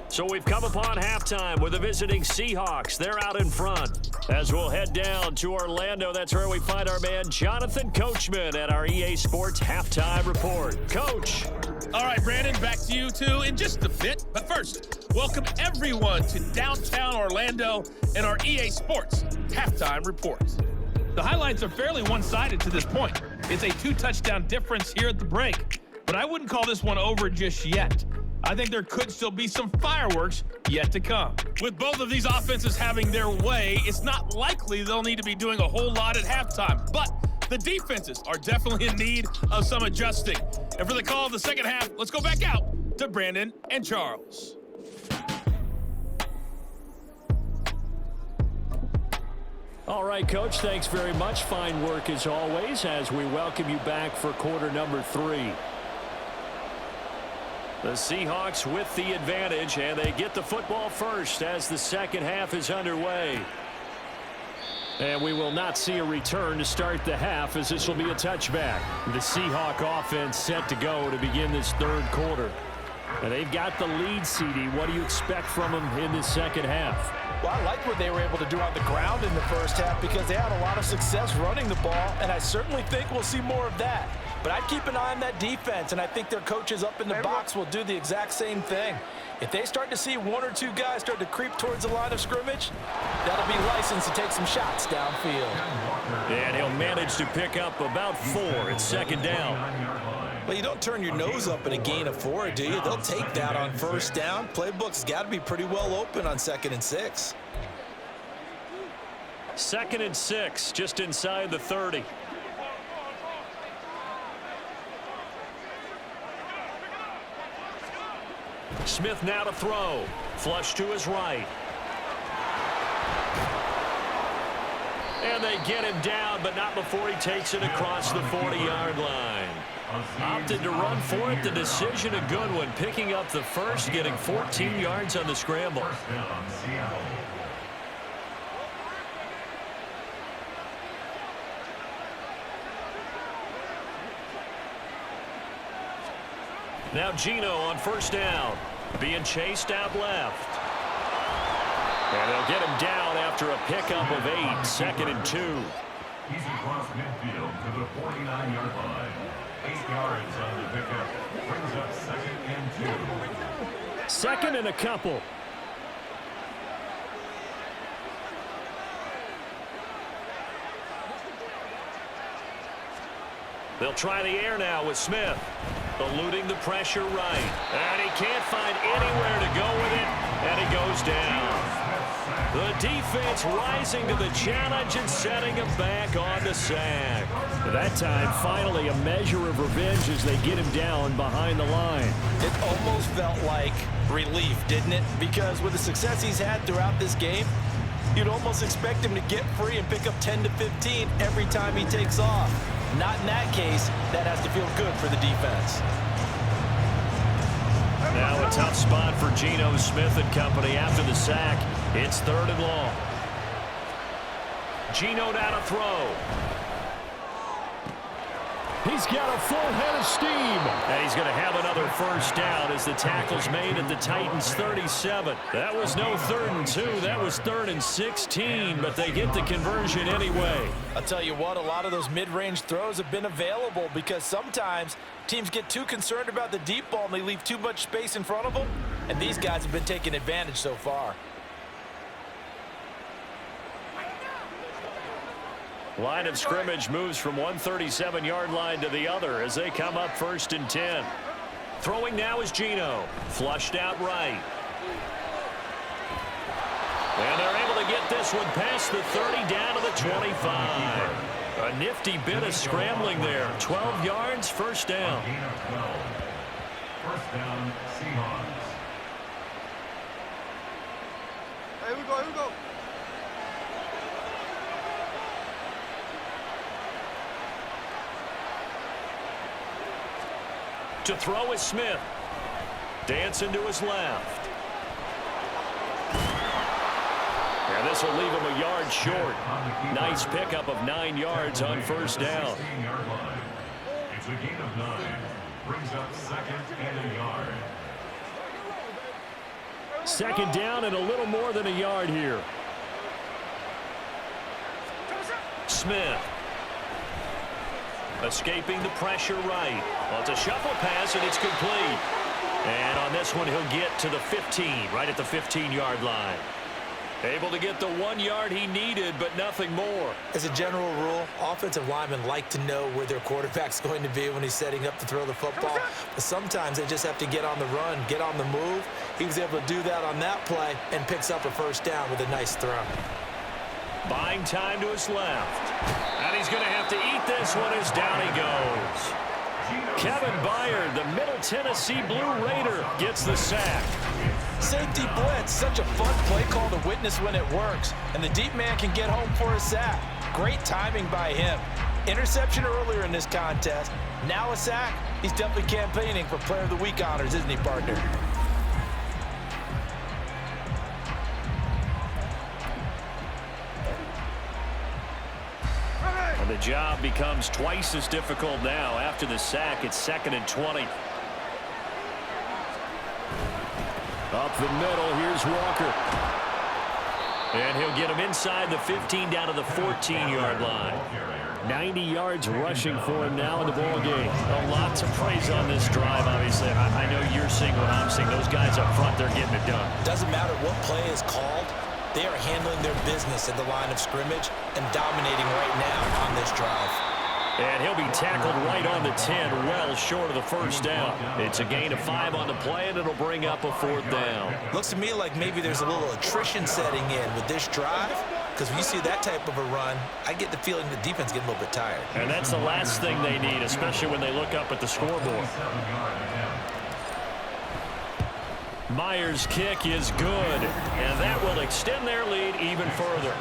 So we've come upon halftime with the visiting Seahawks. They're out in front. As we'll head down to Orlando, that's where we find our man Jonathan Coachman at our EA Sports Halftime Report. Coach. All right, Brandon, back to you two in just a bit. But first, welcome everyone to downtown Orlando and our EA Sports Halftime Report. The highlights are fairly one-sided to this point. It's a 2-touchdown difference here at the break, but I wouldn't call this one over just yet. I think there could still be some fireworks yet to come. With both of these offenses having their way, it's not likely they'll need to be doing a whole lot at halftime, but the defenses are definitely in need of some adjusting. And for the call of the second half, let's go back out to Brandon and Charles. All right, Coach, thanks very much. Fine work as always as we welcome you back for quarter number 3. The Seahawks with the advantage, and they get the football first as the second half is underway. And we will not see a return to start the half, as this will be a touchback. The Seahawk offense set to go to begin this third quarter. And they've got the lead, CD. What do you expect from them in the second half? Well, I liked what they were able to do on the ground in the first half because they had a lot of success running the ball, and I certainly think we'll see more of that. But I'd keep an eye on that defense, and I think their coaches up in the box will do the exact same thing. If they start to see 1 or 2 guys start to creep towards the line of scrimmage, that'll be licensed to take some shots downfield. And he'll manage to pick up about 4 at second down. Well, you don't turn your nose up in a gain of 4, do you? They'll take that on first down. Playbook's got to be pretty well open on 2nd and 6. 2nd and 6, just inside the 30. Smith now to throw. Flush to his right. And they get him down, but not before he takes it across the 40-yard line. Opted to run for it. The decision a good one. Picking up the first, getting 14 yards on the scramble. Now Geno on first down. Being chased out left. And they'll get him down after a pickup of 8. 2nd and 2. He's across midfield to the 49-yard line. 8 yards on the pickup. Brings up 2nd and 2. 2nd and a couple. They'll try the air now with Smith. Eluding the pressure right. And he can't find anywhere to go with it. And he goes down. The defense rising to the challenge and setting him back on the sack. That time, finally, a measure of revenge as they get him down behind the line. It almost felt like relief, didn't it? Because with the success he's had throughout this game, You'd almost expect him to get free and pick up 10 to 15 every time he takes off. Not in that case. That has to feel good for the defense. Now a tough spot for Geno Smith and company after the sack. It's 3rd and long. Geno now to throw. He's got a full head of steam. And he's going to have another first down as the tackle's made at the Titans' 37. That was no 3rd and 2. That was 3rd and 16, but they get the conversion anyway. I'll tell you what, a lot of those mid-range throws have been available because sometimes teams get too concerned about the deep ball and they leave too much space in front of them, and these guys have been taking advantage so far. Line of scrimmage moves from one 37-yard line to the other as they come up 1st and 10. Throwing now is Geno. Flushed out right. And they're able to get this one past the 30 down to the 25. A nifty bit of scrambling there. 12 yards, first down. First down, Seahawks. Here we go, here we go. To throw is Smith. Dancing to his left. And this will leave him a yard short. Nice pickup of 9 yards on first down. It's a gain of 9. Brings up 2nd and a yard. 2nd down and a little more than a yard here. Smith. Escaping the pressure right. Well, it's a shuffle pass, and it's complete. And on this one, he'll get to the 15, right at the 15-yard line. Able to get the 1 yard he needed, but nothing more. As a general rule, offensive linemen like to know where their quarterback's going to be when he's setting up to throw the football. But sometimes they just have to get on the run, get on the move. He was able to do that on that play and picks up a first down with a nice throw. Buying time to his left. And he's going to have to eat this one as down he goes. Kevin Byard, the Middle Tennessee Blue Raider, gets the sack. Safety blitz, such a fun play call to witness when it works. And the deep man can get home for a sack. Great timing by him. Interception earlier in this contest. Now a sack. He's definitely campaigning for Player of the Week honors, isn't he, partner? And the job becomes twice as difficult now. After the sack, it's 2nd and 20. Up the middle, here's Walker. And he'll get him inside the 15 down to the 14-yard line. 90 yards rushing for him now in the ball game. A lot to praise on this drive, obviously. I know you're seeing what I'm seeing. Those guys up front, they're getting it done. Doesn't matter what play is called. They are handling their business at the line of scrimmage and dominating right now on this drive. And he'll be tackled right on the 10, well short of the first down. It's a gain of 5 on the play, and it'll bring up a 4th down. Looks to me like maybe there's a little attrition setting in with this drive, because when you see that type of a run, I get the feeling the defense getting a little bit tired. And that's the last thing they need, especially when they look up at the scoreboard. Myers' kick is good, and that will extend their lead even further.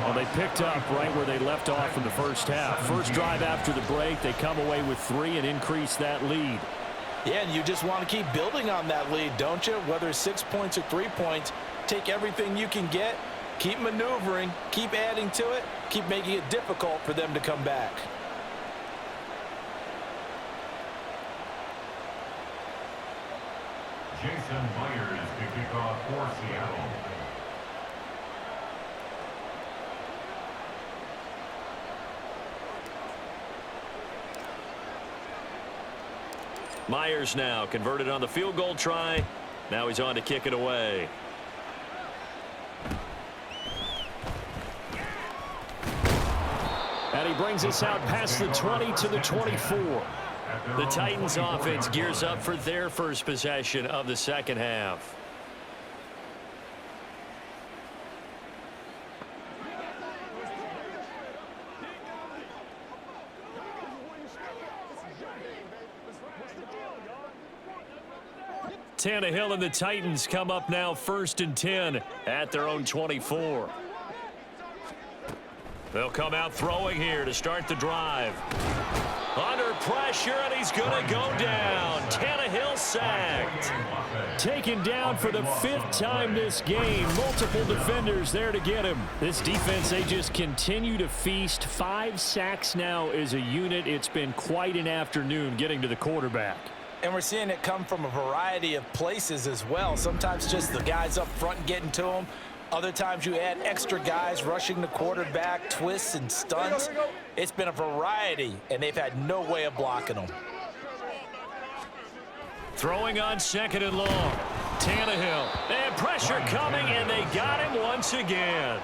Well, they picked up right where they left off in the first half. First drive after the break, they come away with 3 and increase that lead. Yeah, and you just want to keep building on that lead, don't you? Whether it's 6 points or 3 points, take everything you can get, keep maneuvering, keep adding to it, keep making it difficult for them to come back. Jason Myers to kick off for Seattle. Myers now converted on the field goal try. Now he's on to kick it away. And he brings us out past the 20 to the 24. The Titans offense gears up for their first possession of the second half. Tannehill and the Titans come up now 1st and 10 at their own 24. They'll come out throwing here to start the drive. Under pressure, and he's going to go down. Tannehill sacked. Taken down for the 5th time this game. Multiple defenders there to get him. This defense, they just continue to feast. 5 sacks now as a unit. It's been quite an afternoon getting to the quarterback. And we're seeing it come from a variety of places as well. Sometimes just the guys up front getting to him. Other times you add extra guys rushing the quarterback, twists and stunts. It's been a variety, and they've had no way of blocking them. Throwing on 2nd and long. Tannehill. And pressure coming, and they got him once again.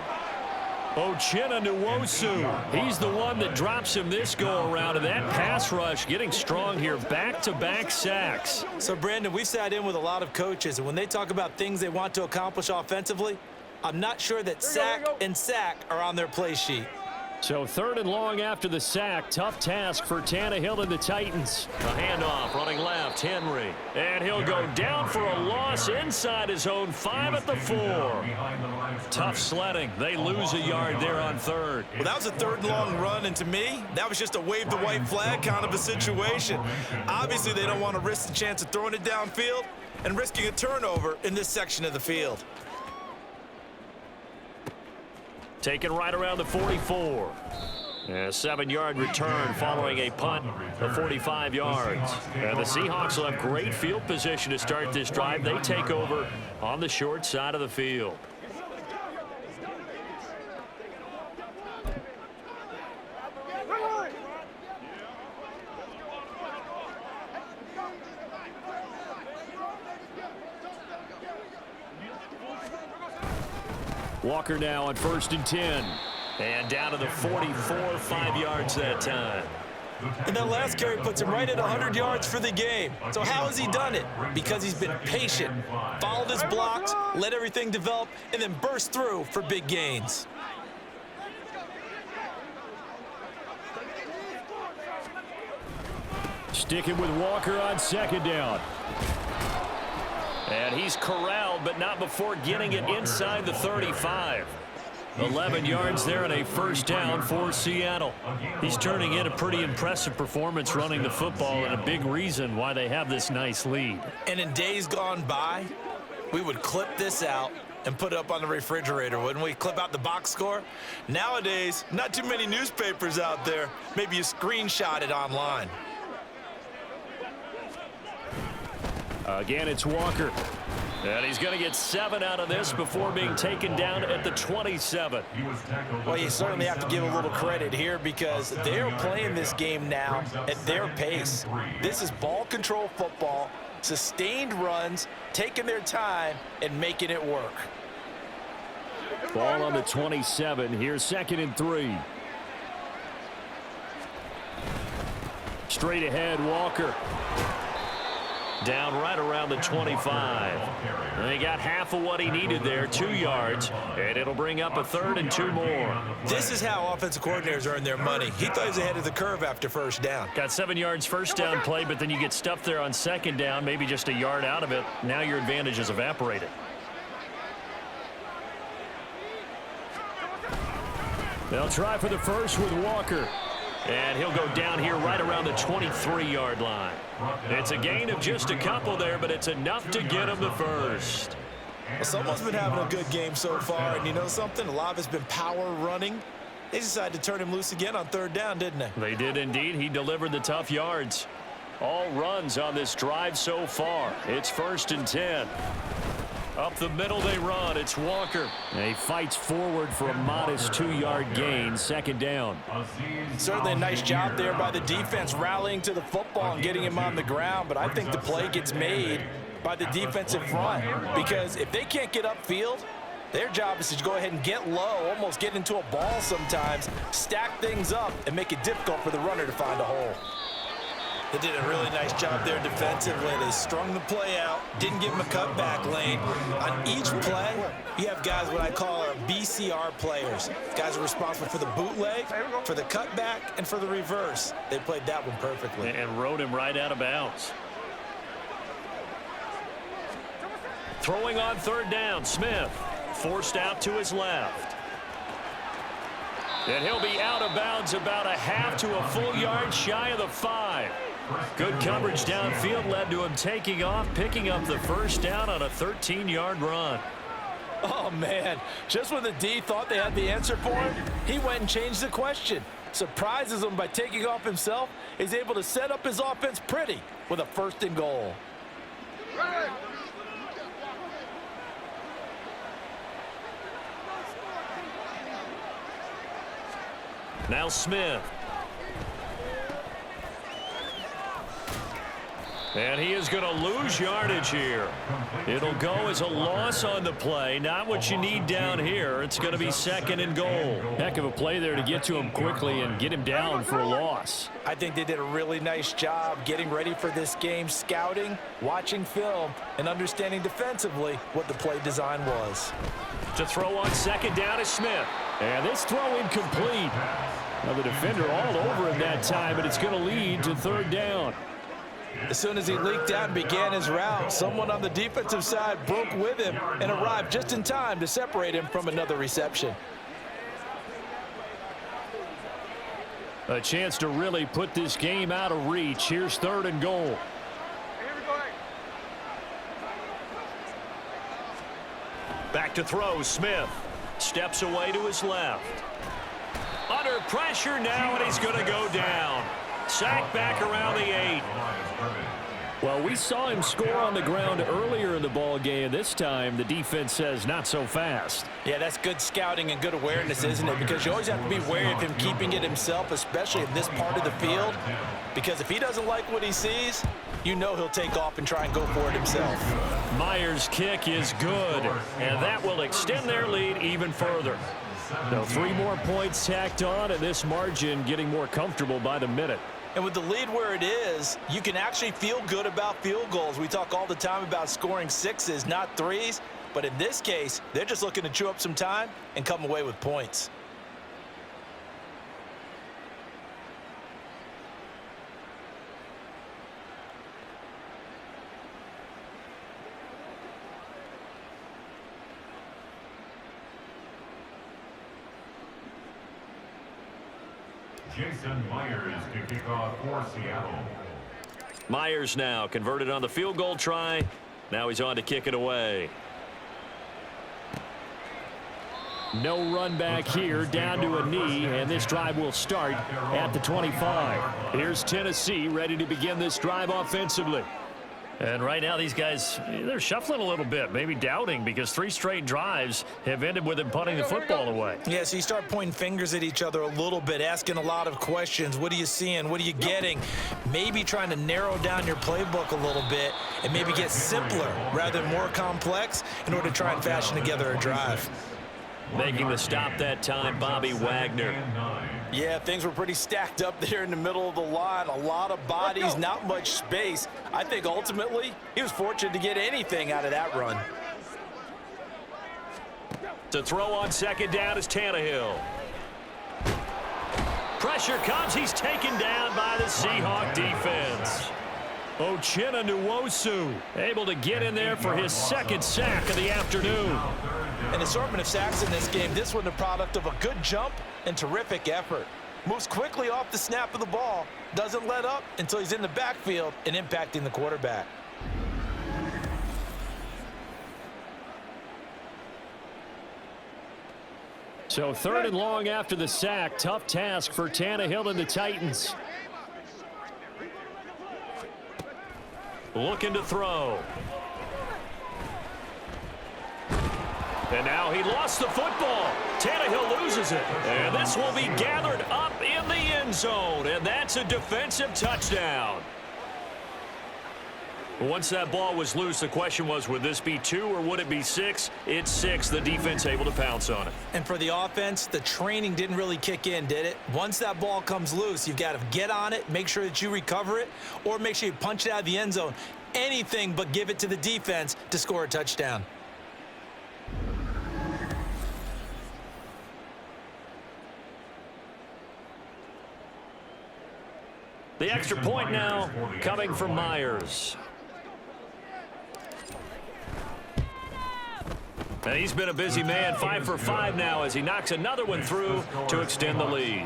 Nwosu. He's the one that drops him this go-around, and that pass rush getting strong here. Back-to-back sacks. So, Brandon, we've sat in with a lot of coaches, and when they talk about things they want to accomplish offensively, I'm not sure that sack and sack are on their play sheet. So 3rd and long after the sack. Tough task for Tannehill and the Titans. A handoff running left, Henry. And he'll go down for a loss inside his own 5 at the 4. Tough sledding. They lose a yard there on 3rd. Well, that was a 3rd and long run, and to me, that was just a wave the white flag kind of a situation. Obviously, they don't want to risk the chance of throwing it downfield and risking a turnover in this section of the field. Taken right around the 44. A 7-yard return following a punt of 45 yards. And the Seahawks will have great field position to start this drive. They take over on the short side of the field. Walker now on 1st and 10. And down to the 44, 5 yards that time. And that last carry puts him right at 100 yards for the game. So how has he done it? Because he's been patient, followed his blocks, let everything develop, and then burst through for big gains. Sticking with Walker on 2nd down. And he's corralled, but not before getting it inside the 35. 11 yards there and a 1st down for Seattle. He's turning in a pretty impressive performance running the football, and a big reason why they have this nice lead. And in days gone by, we would clip this out and put it up on the refrigerator, wouldn't we? Clip out the box score. Nowadays, not too many newspapers out there. Maybe you screenshot it online. Again, it's Walker. And he's going to get 7 out of this before being taken down at the 27. Well, you certainly have to give a little credit here because they're playing this game now at their pace. This is ball control football, sustained runs, taking their time and making it work. Ball on the 27. Here's 2nd and 3. Straight ahead, Walker. Down right around the 25. And he got half of what he needed there, 2 yards, and it'll bring up a 3rd and 2 more. This is how offensive coordinators earn their money. He thought he was ahead of the curve after 1st down. Got 7 yards 1st down play, but then you get stuffed there on 2nd down, maybe just a yard out of it. Now your advantage is evaporated. They'll try for the 1st with Walker. And he'll go down here right around the 23-yard line. It's a gain of just a couple there, but it's enough to get him the 1st. Well, someone's been having a good game so far, and you know something? A lot of it's been power running. They decided to turn him loose again on 3rd down, didn't they? They did indeed. He delivered the tough yards. All runs on this drive so far. It's 1st and 10. Up the middle they run. It's Walker. And he fights forward for a modest 2-yard gain. 2nd down. Certainly a nice job there by the defense rallying to the football and getting him on the ground. But I think the play gets made by the defensive front because if they can't get upfield, their job is to go ahead and get low, almost get into a ball sometimes, stack things up, and make it difficult for the runner to find a hole. They did a really nice job there defensively. They strung the play out, didn't give him a cutback lane. On each play, you have guys what I call our BCR players. Guys are responsible for the bootleg, for the cutback, and for the reverse. They played that one perfectly. And rode him right out of bounds. Throwing on 3rd down, Smith. Forced out to his left. And he'll be out of bounds about a half to a full yard shy of the 5. Good coverage downfield led to him taking off, picking up the first down on a 13-yard run. Oh, man. Just when the D thought they had the answer for him, he went and changed the question. Surprises him by taking off himself. He's able to set up his offense pretty with a 1st and goal. Now Smith. And he is going to lose yardage here. It'll go as a loss on the play. Not what you need down here. It's going to be 2nd and goal. Heck of a play there to get to him quickly and get him down for a loss. I think they did a really nice job getting ready for this game, scouting, watching film, and understanding defensively what the play design was. To throw on 2nd down is Smith. And this throw incomplete. Now the defender all over him that time, but it's going to lead to 3rd down. As soon as he leaked out and began his route, someone on the defensive side broke with him and arrived just in time to separate him from another reception. A chance to really put this game out of reach. Here's 3rd and goal. Back to throw, Smith. Steps away to his left. Under pressure now, and he's going to go down. Sacked back around the 8. Well, we saw him score on the ground earlier in the ball game. This time, the defense says not so fast. Yeah, that's good scouting and good awareness, isn't it? Because you always have to be wary of him keeping it himself, especially in this part of the field. Because if he doesn't like what he sees, you know he'll take off and try and go for it himself. Myers' kick is good, and that will extend their lead even further. So 3 more points tacked on, and this margin getting more comfortable by the minute. And with the lead where it is, you can actually feel good about field goals. We talk all the time about scoring 6s, not 3s. But in this case, they're just looking to chew up some time and come away with points. Jason Myers to kick off for Seattle. Myers now converted on the field goal try. Now he's on to kick it away. No run back here, down to a knee, and this drive will start at the 25. Here's Tennessee ready to begin this drive offensively. And right now these guys, they're shuffling a little bit, maybe doubting, because 3 straight drives have ended with them punting the football away. Yeah, so you start pointing fingers at each other a little bit, asking a lot of questions. What are you seeing? What are you getting? Maybe trying to narrow down your playbook a little bit and maybe get simpler rather than more complex in order to try and fashion together a drive. Making the stop that time, Bobby Wagner. Yeah, things were pretty stacked up there in the middle of the line. A lot of bodies, not much space. I think ultimately he was fortunate to get anything out of that run. To throw on 2nd down is Tannehill. Pressure comes. He's taken down by the Seahawk defense. Uchenna Nwosu able to get in there for his 2nd sack of the afternoon. An assortment of sacks in this game. This one the product of a good jump and terrific effort. Moves quickly off the snap of the ball. Doesn't let up until he's in the backfield and impacting the quarterback. So 3rd and long after the sack. Tough task for Tannehill and the Titans. Looking to throw. And now he lost the football. Tannehill loses it. And this will be gathered up in the end zone. And that's a defensive touchdown. Once that ball was loose, the question was, would this be 2 or would it be 6? It's 6. The defense able to pounce on it. And for the offense, the training didn't really kick in, did it? Once that ball comes loose, you've got to get on it, make sure that you recover it, or make sure you punch it out of the end zone. Anything but give it to the defense to score a touchdown. The extra point now coming from Myers. And he's been a busy man, 5 for 5 now as he knocks another one through to extend the lead.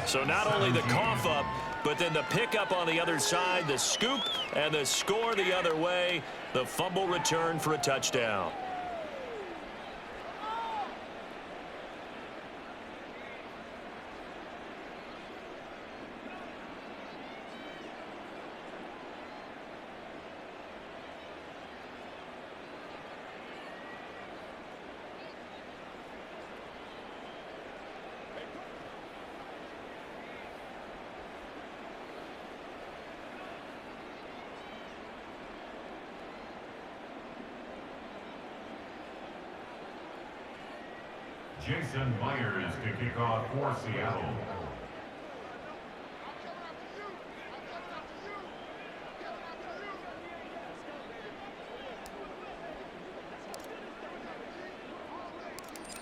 So not only the cough up, but then the pickup on the other side, the scoop, and the score the other way, the fumble return for a touchdown. Jason Myers to kick off for Seattle.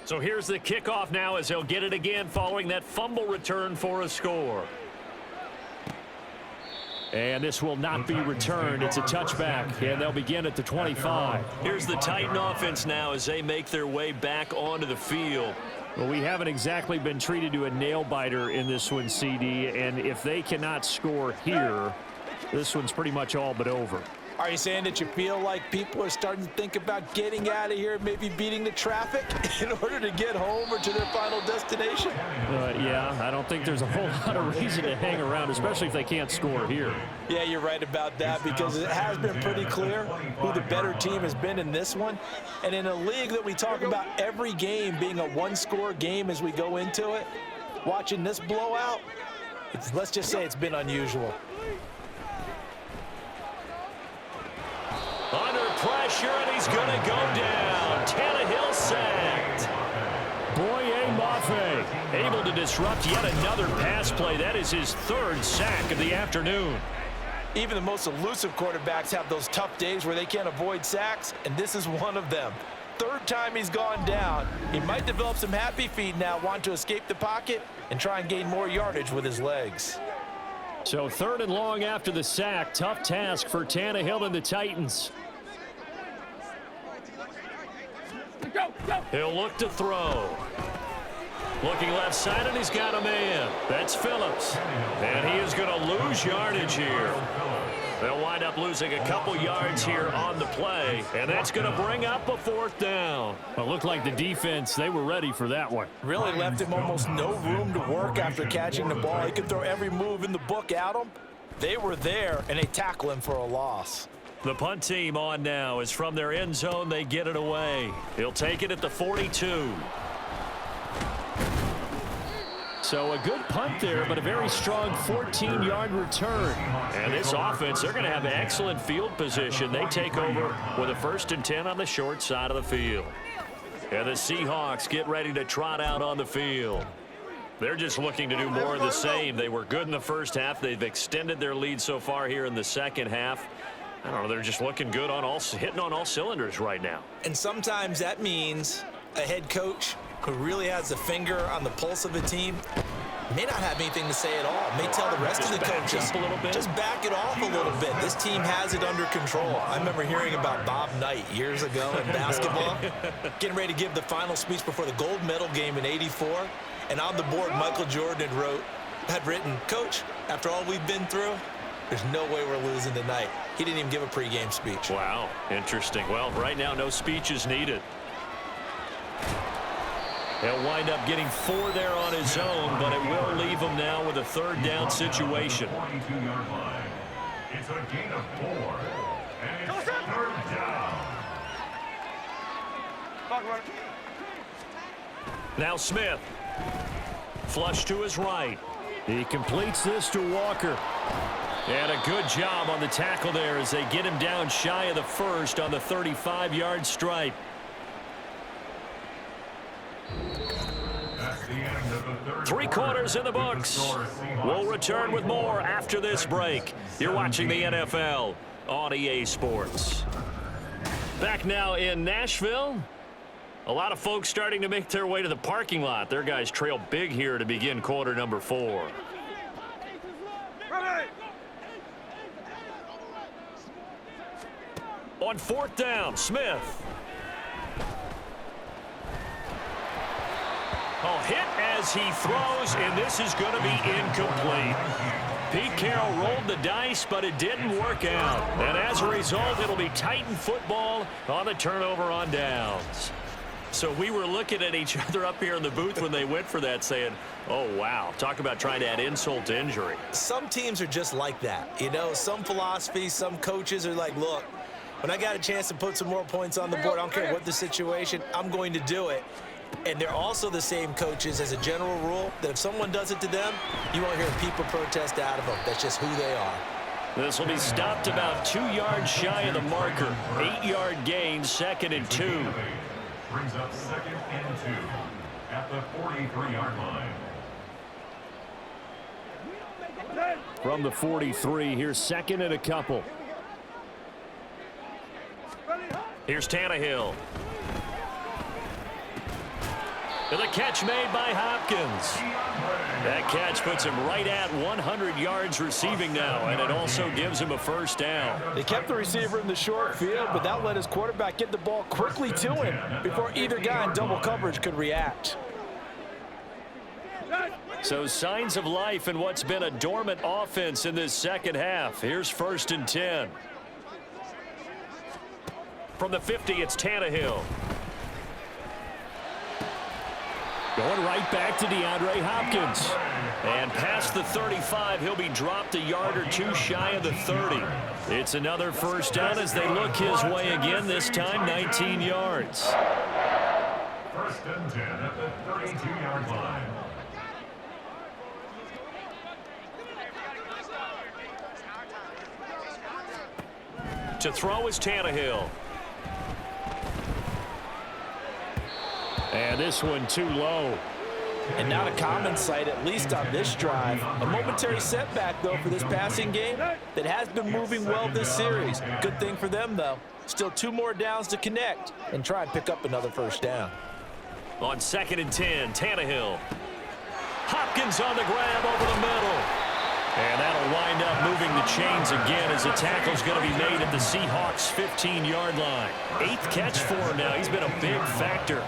So here's the kickoff now as he'll get it again following that fumble return for a score. And this will not be returned. It's a touchback, and they'll begin at the 25. Here's the Titan offense now as they make their way back onto the field. Well, we haven't exactly been treated to a nail-biter in this one, CD, and if they cannot score here, this one's pretty much all but over. Are you saying that you feel like people are starting to think about getting out of here, maybe beating the traffic in order to get home or to their final destination? Yeah, I don't think there's a whole lot of reason to hang around, especially if they can't score here. Yeah, you're right about that because it has been pretty clear who the better team has been in this one. And in a league that we talk about every game being a one-score game as we go into it, watching this blowout, let's just say it's been unusual. Under pressure, and he's going to go down. Tannehill sacked. Boye Mafe Able to disrupt yet another pass play. That is his third sack of the afternoon. Even the most elusive quarterbacks have those tough days where they can't avoid sacks, and this is one of them. Third time he's gone down. He might develop some happy feet now, want to escape the pocket and try and gain more yardage with his legs. So 3rd and long after the sack. Tough task for Tannehill and the Titans. He'll look to throw. Looking left side, and he's got a man. That's Phillips. And he is going to lose yardage here. They'll wind up losing a couple yards here on the play, and that's going to bring up a 4th down. Well, it looked like the defense, they were ready for that one. Really left him almost no room to work after catching the ball. He could throw every move in the book at him. They were there, and they tackle him for a loss. The punt team on now is from their end zone. They get it away. He'll take it at the 42. So a good punt there, but a very strong 14-yard return. And this offense, they're going to have excellent field position. They take over with a 1st and 10 on the short side of the field. And the Seahawks get ready to trot out on the field. They're just looking to do more of the same. They were good in the first half. They've extended their lead so far here in the second half. I don't know, they're just looking good on hitting on all cylinders right now. And sometimes that means a head coach who really has a finger on the pulse of the team may not have anything to say at all. May tell the rest of the coaches, just back it off a little bit. This team has it under control. I remember hearing about Bob Knight years ago in basketball, getting ready to give the final speech before the gold medal game in '84. And on the board, Michael Jordan had written, "Coach, after all we've been through, there's no way we're losing tonight." He didn't even give a pregame speech. Wow, interesting. Well, right now, no speech is needed. He'll wind up getting 4 there on his own, but it will leave him now with a 3rd down situation. 42-yard line. It's a gain of 4, and it's 3rd down. Now Smith. Flush to his right. He completes this to Walker. And a good job on the tackle there as they get him down shy of the 1st on the 35-yard stripe. That's the end of the 3rd 3 quarters in the books. We'll return with more after this break. You're watching the NFL on EA Sports. Back now in Nashville. A lot of folks starting to make their way to the parking lot. Their guys trail big here to begin quarter number 4. On 4th down, Smith. Oh, hit as he throws, and this is going to be incomplete. Pete Carroll rolled the dice, but it didn't work out. And as a result, it'll be Titan football on the turnover on downs. So we were looking at each other up here in the booth when they went for that saying, oh, wow, talk about trying to add insult to injury. Some teams are just like that. You know, some philosophies, some coaches are like, look, when I got a chance to put some more points on the board, I don't care what the situation, I'm going to do it. And they're also the same coaches as a general rule that if someone does it to them, you won't hear people protest out of them. That's just who they are. This will be stopped about 2 yards shy of the marker. 8-yard gain, 2nd and 2. Brings up 2nd and 2 at the 43-yard line. From the 43, here's 2nd and a couple. Here's Tannehill. And the catch made by Hopkins. That catch puts him right at 100 yards receiving now, and it also gives him a first down. They kept the receiver in the short field, but that let his quarterback get the ball quickly to him before either guy in double coverage could react. So signs of life in what's been a dormant offense in this second half. Here's 1st and 10. From the 50, it's Tannehill. Going right back to DeAndre Hopkins. And past the 35, he'll be dropped a yard or two shy of the 30. It's another first down as they look his way again, this time 19 yards. 1st and 10 at the 32-yard line. To throw is Tannehill. And this one too low. And not a common sight, at least on this drive. A momentary setback, though, for this passing game that has been moving well this series. Good thing for them, though. Still 2 more downs to connect and try and pick up another first down. On 2nd and 10, Tannehill. Hopkins on the grab over the middle. And that'll wind up moving the chains again as the tackle's going to be made at the Seahawks' 15-yard line. 8th catch for him now. He's been a big factor.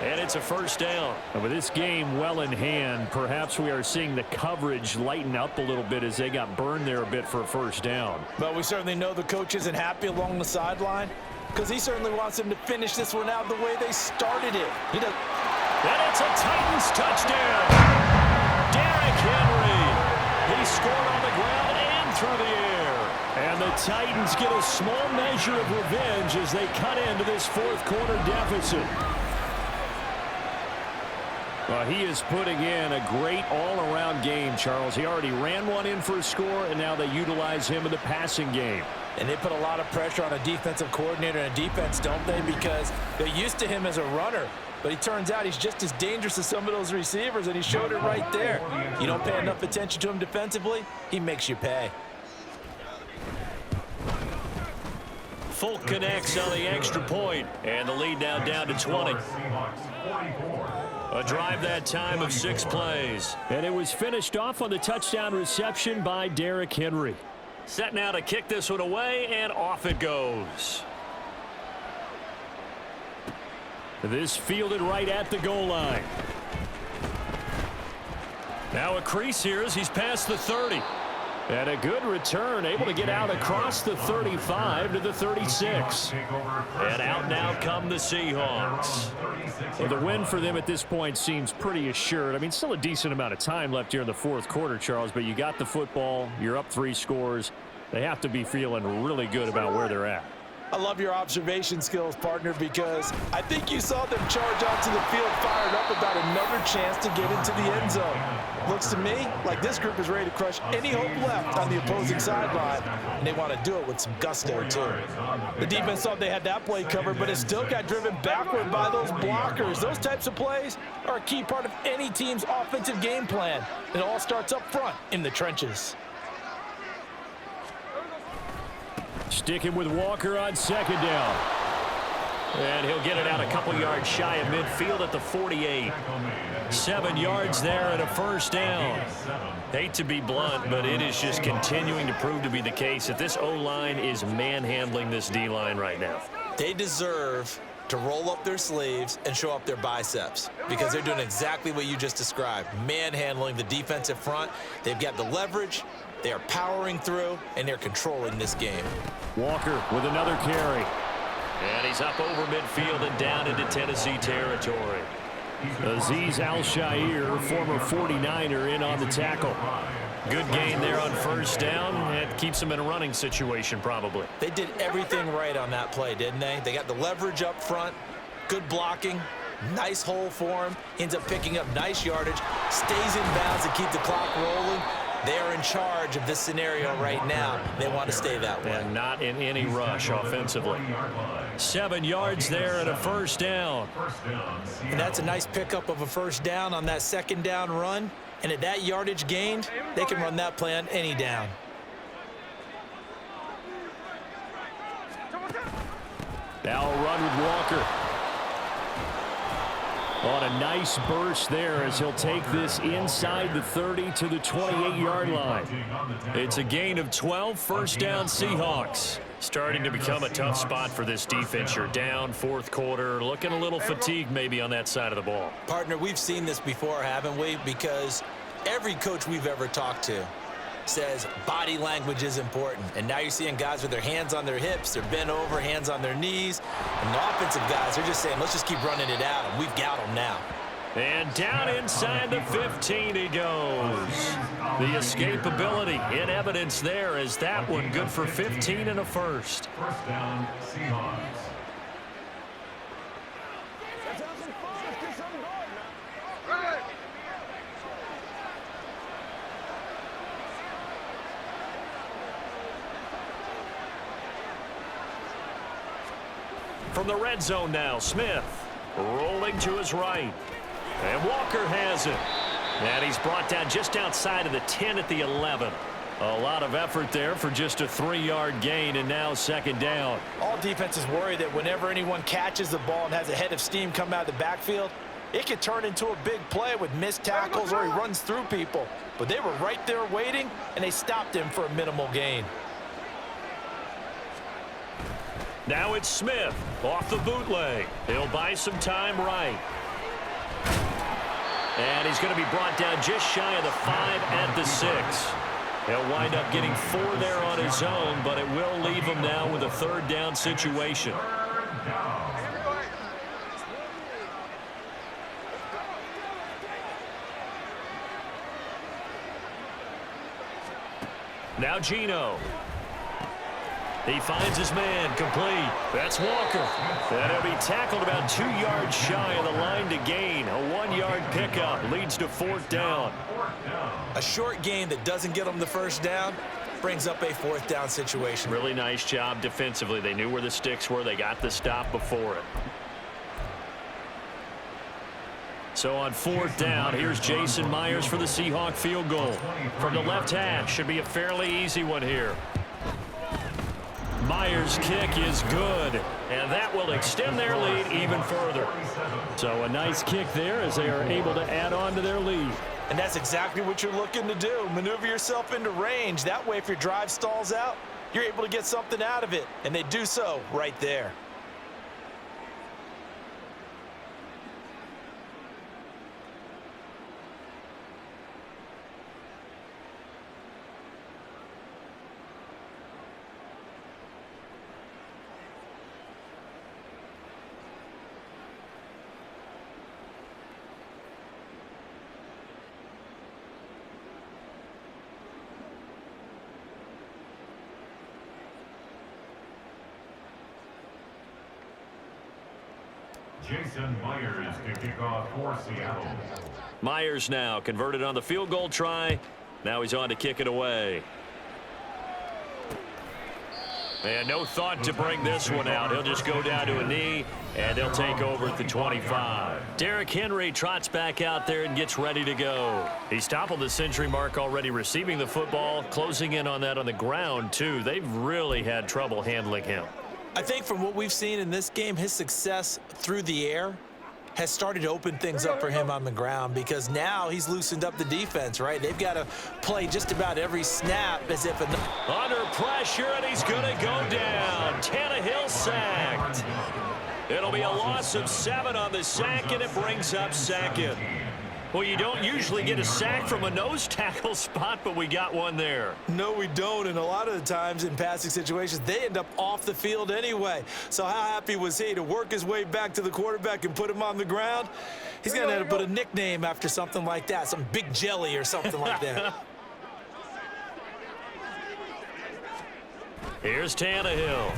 And it's a first down. And with this game well in hand, perhaps we are seeing the coverage lighten up a little bit as they got burned there a bit for a first down. But we certainly know the coach isn't happy along the sideline because he certainly wants them to finish this one out the way they started it. He does. And it's a Titans touchdown. Derrick Henry. He scored on the ground and through the air. And the Titans get a small measure of revenge as they cut into this 4th quarter deficit. Well, he is putting in a great all-around game, Charles. He already ran one in for a score, and now they utilize him in the passing game. And they put a lot of pressure on a defensive coordinator and a defense, don't they? Because they're used to him as a runner. But it turns out he's just as dangerous as some of those receivers, and he showed it right there. You don't pay enough attention to him defensively, he makes you pay. Folk connects on the extra point, and the lead now down to 20. A drive that time of 6 plays. And it was finished off on the touchdown reception by Derrick Henry. Set now to kick this one away, and off it goes. This fielded right at the goal line. Now a crease here as he's past the 30. And a good return, able to get out across the 35 to the 36. And out now come the Seahawks. Well, the win for them at this point seems pretty assured. I mean, still a decent amount of time left here in the 4th quarter, Charles, but you got the football, you're up 3 scores. They have to be feeling really good about where they're at. I love your observation skills, partner, because I think you saw them charge onto the field fired up about another chance to get into the end zone. Looks to me like this group is ready to crush any hope left on the opposing sideline, and they want to do it with some gusto, too. The defense thought they had that play covered, but it still got driven backward by those blockers. Those types of plays are a key part of any team's offensive game plan. It all starts up front in the trenches. Sticking with Walker on 2nd down. And he'll get it out a couple yards shy of midfield at the 48. 7 yards there and a first down. Hate to be blunt, but it is just continuing to prove to be the case that this O-line is manhandling this D-line right now. They deserve to roll up their sleeves and show up their biceps because they're doing exactly what you just described, manhandling the defensive front. They've got the leverage, they are powering through, and they're controlling this game. Walker with another carry. And he's up over midfield and down into Tennessee territory. Azeez Al-Shaair, former 49er, in on the tackle. Good gain there on first down. It keeps them in a running situation probably. They did everything right on that play, didn't they? They got the leverage up front, good blocking, nice hole for him, ends up picking up nice yardage, stays in bounds to keep the clock rolling. They are in charge of this scenario right now. They want to stay that way. And not in any rush offensively. 7 yards there and a first down. And that's a nice pickup of a first down on that second down run. And at that yardage gained, they can run that play on any down. Now a run with Walker. On a nice burst there as he'll take this inside the 30 to the 28-yard line. It's a gain of 12, first down Seahawks. Starting to become a tough spot for this defense. You're down, fourth quarter, looking a little fatigued maybe on that side of the ball. Partner, we've seen this before, haven't we? Because every coach we've ever talked to says body language is important. And now you're seeing guys with their hands on their hips, they're bent over, hands on their knees. And the offensive guys are just saying, let's just keep running it out, and we've got them now. And down inside the 15 he goes. The escapability in evidence there as that one good for 15 and a first. First down, Seahawks. From the red zone now, Smith rolling to his right. And Walker has it. And he's brought down just outside of the 10 at the 11. A lot of effort there for just a 3-yard gain, and now second down. All defenses worry that whenever anyone catches the ball and has a head of steam come out of the backfield, it could turn into a big play with missed tackles or he runs through people. But they were right there waiting, and they stopped him for a minimal gain. Now it's Smith off the bootleg. He'll buy some time right. And he's going to be brought down just shy of the 5 at the 6. He'll wind up getting 4 there on his own, but it will leave him now with a third down situation. Now Geno. He finds his man, complete. That's Walker. And he'll be tackled about 2 yards shy of the line to gain. A 1-yard pickup leads to fourth down. A short gain that doesn't get them the first down brings up a fourth down situation. Really nice job defensively. They knew where the sticks were. They got the stop before it. So on fourth down, here's Jason Myers for the Seahawk field goal. From the left hash, should be a fairly easy one here. Myers' kick is good, and that will extend their lead even further. So a nice kick there as they are able to add on to their lead. And that's exactly what you're looking to do. Maneuver yourself into range. That way, if your drive stalls out, you're able to get something out of it. And they do so right there. Jason Myers to kick off for Seattle. Myers now converted on the field goal try. Now he's on to kick it away. And no thought to bring this one out. He'll just go down to a knee, and they'll take over at the 25. Derrick Henry trots back out there and gets ready to go. He's toppled the century mark already receiving the football, closing in on that on the ground, too. They've really had trouble handling him. I think from what we've seen in this game, his success through the air has started to open things up for him on the ground because now he's loosened up the defense, right? They've got to play just about every snap as if... Under pressure, and he's going to go down. Tannehill sacked. It'll be a loss of 7 on the sack, and it brings up second. Well, you don't usually get a sack from a nose tackle spot, but we got one there. No, we don't, and a lot of the times in passing situations, they end up off the field anyway. So how happy was he to work his way back to the quarterback and put him on the ground? He's going to have to put a nickname after something like that, some Big Jelly or something like that. Here's Tannehill.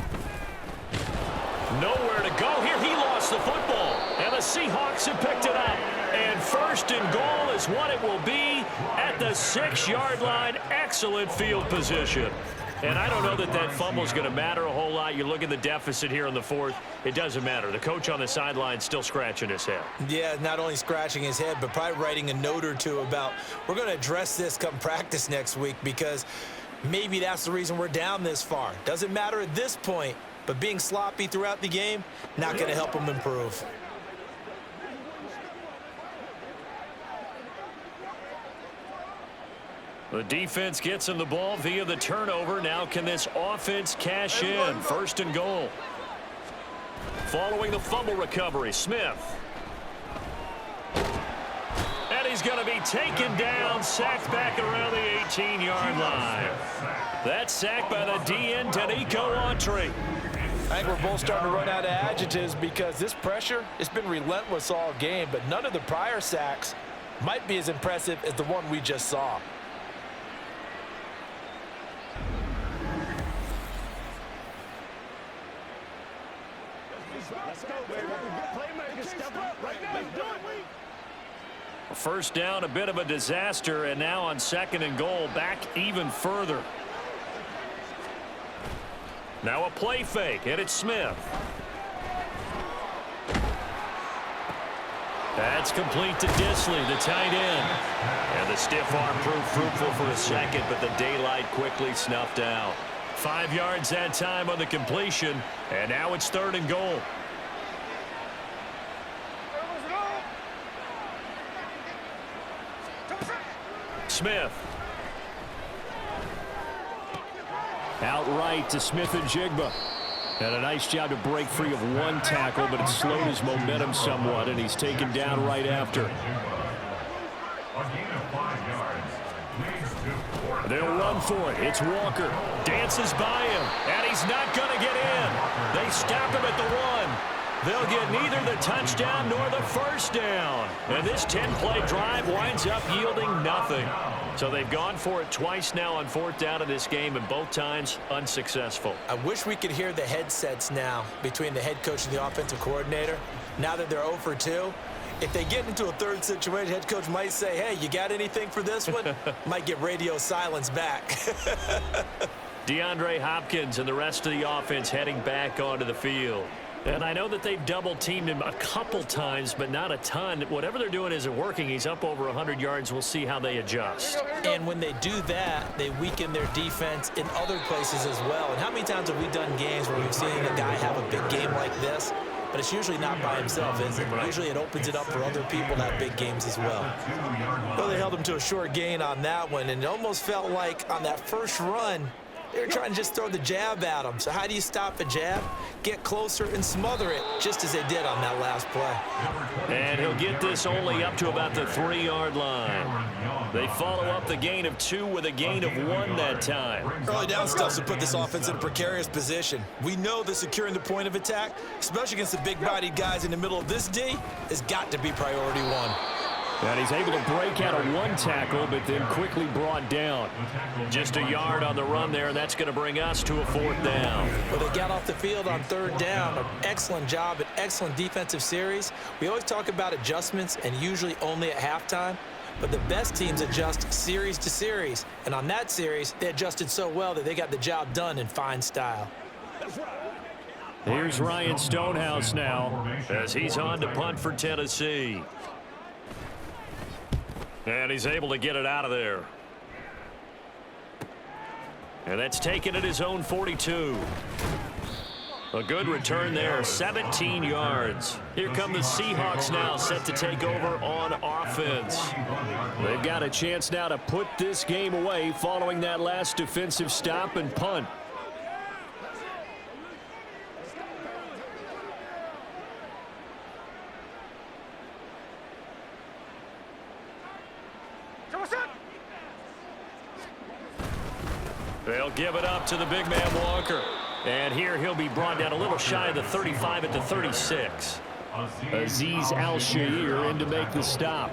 Nowhere to go here. He lost the football, and the Seahawks have picked it up. And first and goal is what it will be at the 6-yard line. Excellent field position. And I don't know that that fumble is going to matter a whole lot. You look at the deficit here in the 4th. It doesn't matter. The coach on the sideline still scratching his head. Yeah, not only scratching his head, but probably writing a note or two about, we're going to address this come practice next week, because maybe that's the reason we're down this far. Doesn't matter at this point, but being sloppy throughout the game, not going to help him improve. The defense gets him the ball via the turnover. Now can this offense cash in? First and goal. Following the fumble recovery, Smith. And he's going to be taken down, sacked back around the 18-yard line. That's sacked by the DN, Danico Autry. I think we're both starting to run out of adjectives, because this pressure, it's been relentless all game, but none of the prior sacks might be as impressive as the one we just saw. First down, a bit of a disaster, and now on 2nd and goal, back even further. Now a play fake, and it's Smith. That's complete to Disley, the tight end. And the stiff arm proved fruitful for a second, but the daylight quickly snuffed out. 5 yards that time on the completion, and now it's 3rd and goal. Smith. Outright to Smith and Jigba. And a nice job to break free of one tackle, but it slowed his momentum somewhat, and he's taken down right after. They'll run for it. It's Walker. Dances by him, and he's not going to get in. They stop him at the 1. They'll get neither the touchdown nor the first down. And this 10-play drive winds up yielding nothing. So they've gone for it twice now on 4th down in this game, and both times unsuccessful. I wish we could hear the headsets now between the head coach and the offensive coordinator. Now that they're 0 for 2, if they get into a 3rd situation, head coach might say, hey, you got anything for this one? Might get radio silence back. DeAndre Hopkins and the rest of the offense heading back onto the field. And I know that they've double-teamed him a couple times, but not a ton. Whatever they're doing isn't working. He's up over 100 yards. We'll see how they adjust. And when they do that, they weaken their defense in other places as well. And how many times have we done games where we've seen a guy have a big game like this? But it's usually not by himself, is it? Usually it opens it up for other people to have big games as well. Well, they held him to a short gain on that one, and it almost felt like on that first run, they were trying to just throw the jab at him. So how do you stop a jab? Get closer and smother it, just as they did on that last play. And he'll get this only up to about the 3-yard line. They follow up the gain of 2 with a gain of 1 that time. Early down stuff to put this offense in a precarious position. We know that securing the point of attack, especially against the big-bodied guys in the middle of this D, has got to be priority 1. And he's able to break out of 1 tackle, but then quickly brought down. Just a yard on the run there, and that's going to bring us to a 4th down. Well, they got off the field on 3rd down. An excellent job, an excellent defensive series. We always talk about adjustments, and usually only at halftime. But the best teams adjust series to series. And on that series, they adjusted so well that they got the job done in fine style. Here's Ryan Stonehouse now as he's on to punt for Tennessee. And he's able to get it out of there. And that's taken at his own 42. A good return there, 17 yards. Here come the Seahawks now, set to take over on offense. They've got a chance now to put this game away following that last defensive stop and punt. They'll give it up to the big man Walker. And here he'll be brought down a little shy of the 35 at the 36. Azeez Al-Shaair in to make the stop.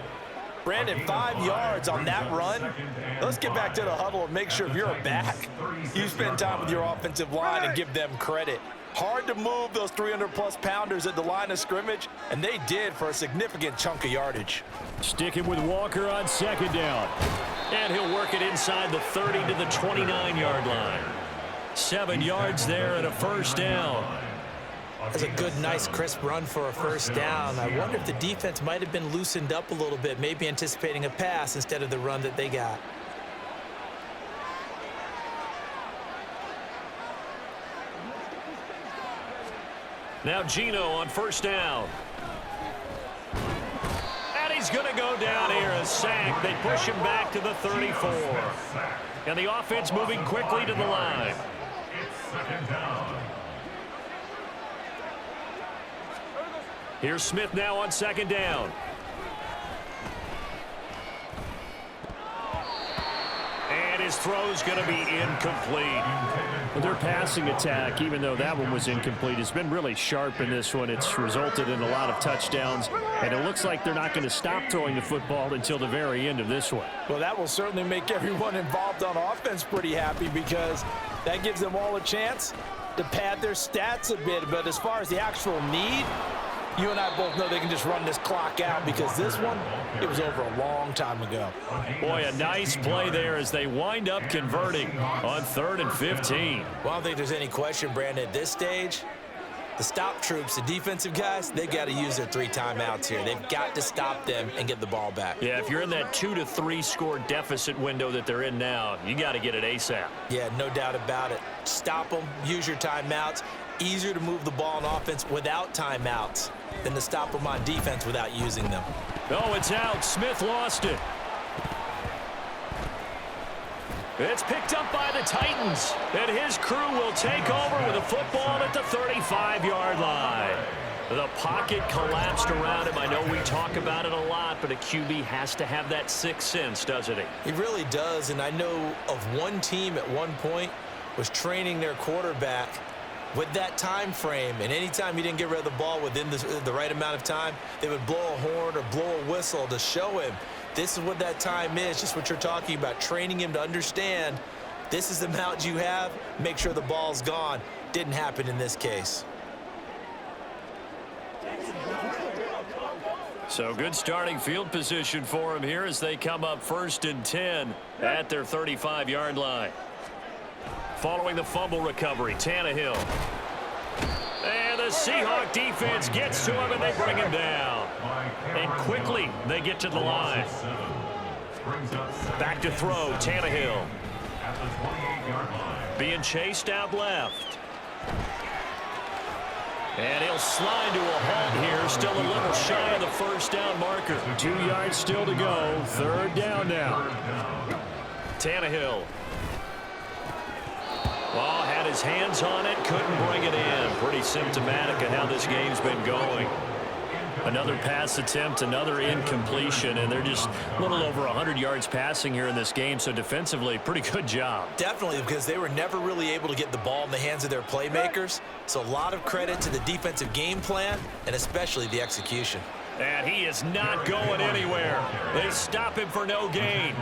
Brandon, 5 yards on that run. Let's get back to the huddle and make sure if you're a back, you spend time with your offensive line and give them credit. Hard to move those 300-plus pounders at the line of scrimmage, and they did for a significant chunk of yardage. Sticking with Walker on second down. And he'll work it inside the 30 to the 29-yard line. 7 yards there and a first down. That's a good, nice, crisp run for a first down. I wonder if the defense might have been loosened up a little bit, maybe anticipating a pass instead of the run that they got. Now Geno on first down. And he's going to go down here, a sack. They push him back to the 34. And the offense moving quickly to the line. Here's Smith now on second down. And his throw's going to be incomplete. Well, their passing attack, even though that one was incomplete, has been really sharp in this one. It's resulted in a lot of touchdowns, and it looks like they're not going to stop throwing the football until the very end of this one. Well, that will certainly make everyone involved on offense pretty happy because that gives them all a chance to pad their stats a bit. But as far as the actual need, you and I both know they can just run this clock out because this one, it was over a long time ago. Boy, a nice play there as they wind up converting on 3rd and 15. Well, I don't think there's any question, Brandon, at this stage, the stop troops, the defensive guys, they got to use their 3 timeouts here. They've got to stop them and get the ball back. Yeah, if you're in that 2 to 3 score deficit window that they're in now, you got to get it ASAP. Yeah, no doubt about it. Stop them, use your timeouts. Easier to move the ball on offense without timeouts than to stop them on defense without using them. Oh, it's out. Smith lost it. It's picked up by the Titans, and his crew will take over with a football at the 35-yard line. The pocket collapsed around him. I know we talk about it a lot, but a QB has to have that sixth sense, doesn't he? He really does, and I know of one team at one point was training their quarterback with that time frame, and anytime he didn't get rid of the ball within the right amount of time, they would blow a horn or blow a whistle to show him this is what that time is, just what you're talking about, training him to understand this is the amount you have, make sure the ball's gone. Didn't happen in this case. So good starting field position for him here as they come up 1st and 10 at their 35-yard line. Following the fumble recovery, Tannehill. And the Seahawks defense gets to him, and they bring him down. And quickly, they get to the line. Back to throw, Tannehill. Being chased out left. And he'll slide to a halt here, still a little shy of the first down marker. 2 yards still to go, 3rd down now. Tannehill. Well, had his hands on it, couldn't bring it in. Pretty symptomatic of how this game's been going. Another pass attempt, another incompletion, and they're just a little over 100 yards passing here in this game, so defensively, pretty good job. Definitely, because they were never really able to get the ball in the hands of their playmakers, so a lot of credit to the defensive game plan and especially the execution. And he is not going anywhere. They stop him for no gain.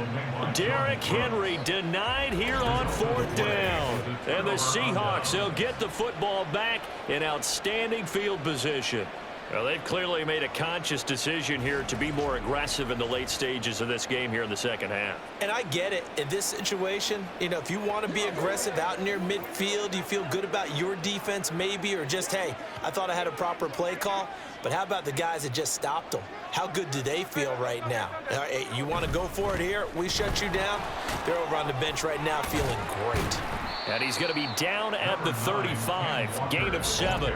Derrick Henry denied here on 4th down. And the Seahawks, they'll get the football back in outstanding field position. Well, they've clearly made a conscious decision here to be more aggressive in the late stages of this game here in the second half. And I get it. In this situation, you know, if you want to be aggressive out near midfield, you feel good about your defense maybe, or just, hey, I thought I had a proper play call. But how about the guys that just stopped them? How good do they feel right now? Hey, you want to go for it here? We shut you down. They're over on the bench right now feeling great. And he's going to be down at the 35, gain of 7.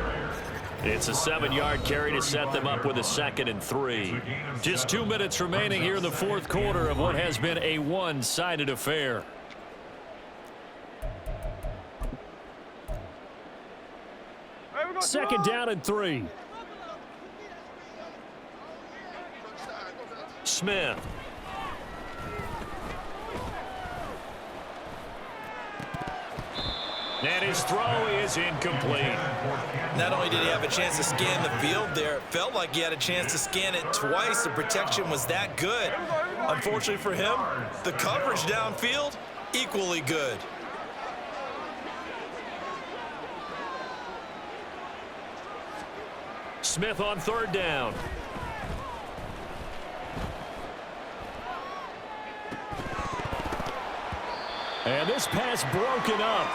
It's a 7-yard carry to set them up with a 2nd and 3. Just 2 minutes remaining here in the 4th quarter of what has been a one-sided affair. Second down and 3. Smith. And his throw is incomplete. Not only did he have a chance to scan the field there, it felt like he had a chance to scan it twice. The protection was that good. Unfortunately for him, the coverage downfield, equally good. Smith on third down. And this pass broken up.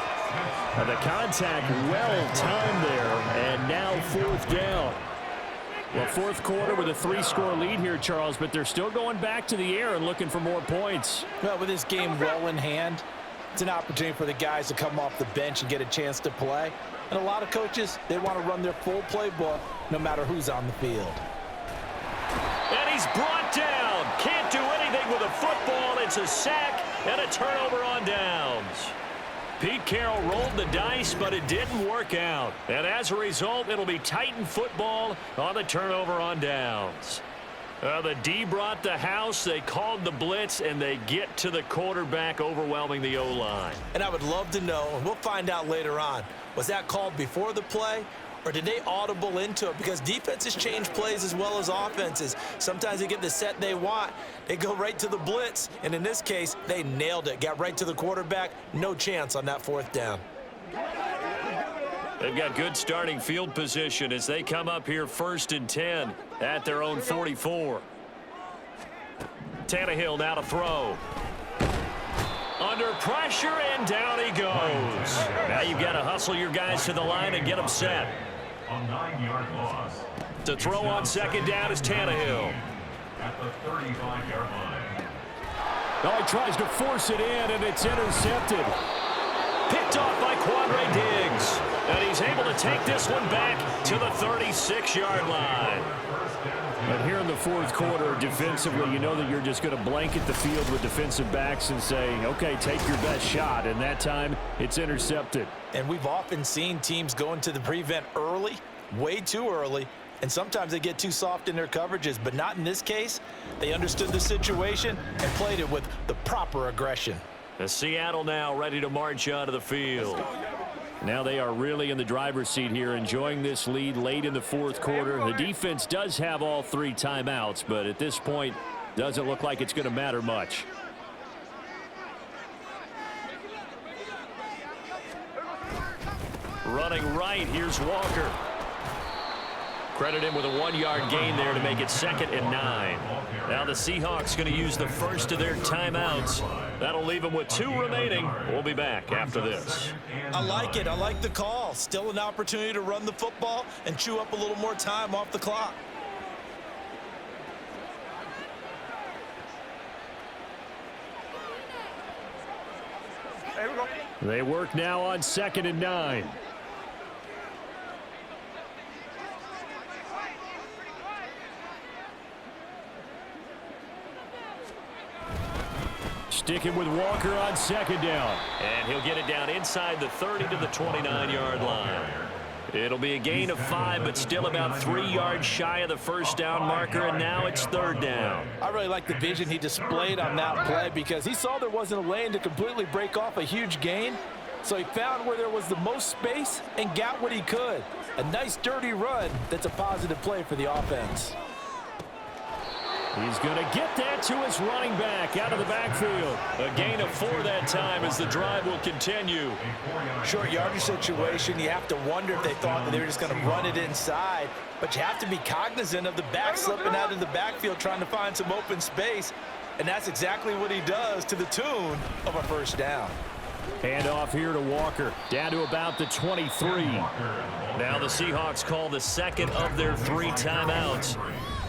The contact well timed there, and now fourth down. Well, fourth quarter with a 3-score lead here, Charles, but they're still going back to the air and looking for more points. Well, with this game well in hand, it's an opportunity for the guys to come off the bench and get a chance to play. And a lot of coaches, they want to run their full playbook no matter who's on the field. And he's brought down. Can't do anything with a football. It's a sack and a turnover on downs. Pete Carroll rolled the dice, but it didn't work out. And as a result, it'll be Titan football on the turnover on downs. The D brought the house. They called the blitz, and they get to the quarterback, overwhelming the O-line. And I would love to know, and we'll find out later on, was that called before the play, or did they audible into it? Because defenses change plays as well as offenses. Sometimes they get the set they want. They go right to the blitz, and in this case, they nailed it. Got right to the quarterback. No chance on that fourth down. They've got good starting field position as they come up here 1st and 10 at their own 44. Tannehill now to throw. Under pressure, and down he goes. Now you've got to hustle your guys to the line and get them set. A 9-yard loss. To throw on second down is Tannehill. At the 35-yard line. Oh, he tries to force it in, and it's intercepted. Picked off by Quandre Diggs. And he's able to take this one back to the 36-yard line. But here in the fourth quarter, defensively, you know that you're just going to blanket the field with defensive backs and say, okay, take your best shot. And that time, it's intercepted. And we've often seen teams go into the prevent early, way too early, and sometimes they get too soft in their coverages. But not in this case. They understood the situation and played it with the proper aggression. Seattle now ready to march onto the field. Now they are really in the driver's seat here, enjoying this lead late in the fourth quarter. The defense does have all 3 timeouts, but at this point, doesn't look like it's going to matter much. Running right, here's Walker. Credit him with a 1-yard gain there to make it 2nd and 9. Now the Seahawks going to use the first of their timeouts. That'll leave them with 2 remaining. We'll be back after this. I like it. I like the call. Still an opportunity to run the football and chew up a little more time off the clock. Here we go. They work now on 2nd and 9. Sticking with Walker on 2nd down. And he'll get it down inside the 30 to the 29-yard line. It'll be a gain of 5, but still about 3 yards shy of the first down marker, and now it's 3rd down. I really like the vision he displayed on that play because he saw there wasn't a lane to completely break off a huge gain. So he found where there was the most space and got what he could. A nice dirty run that's a positive play for the offense. He's going to get that to his running back out of the backfield. A gain of 4 that time as the drive will continue. Short yardage situation, you have to wonder if they thought that they were just going to run it inside. But you have to be cognizant of the back slipping out of the backfield trying to find some open space. And that's exactly what he does to the tune of a first down. Hand off here to Walker, down to about the 23. Now the Seahawks call the 2nd of their 3 timeouts.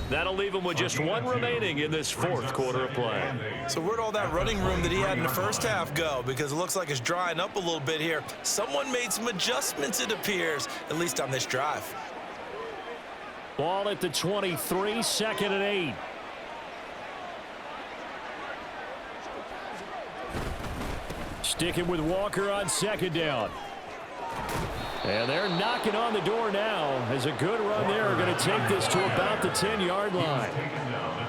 That'll leave him with just 1 remaining in this fourth quarter of play. So where'd all that running room that he had in the first half go? Because it looks like it's drying up a little bit here. Someone made some adjustments, it appears, at least on this drive. Ball at the 23, 2nd and 8. Sticking with Walker on 2nd down. And they're knocking on the door now as a good run there are going to take this to about the 10-yard line.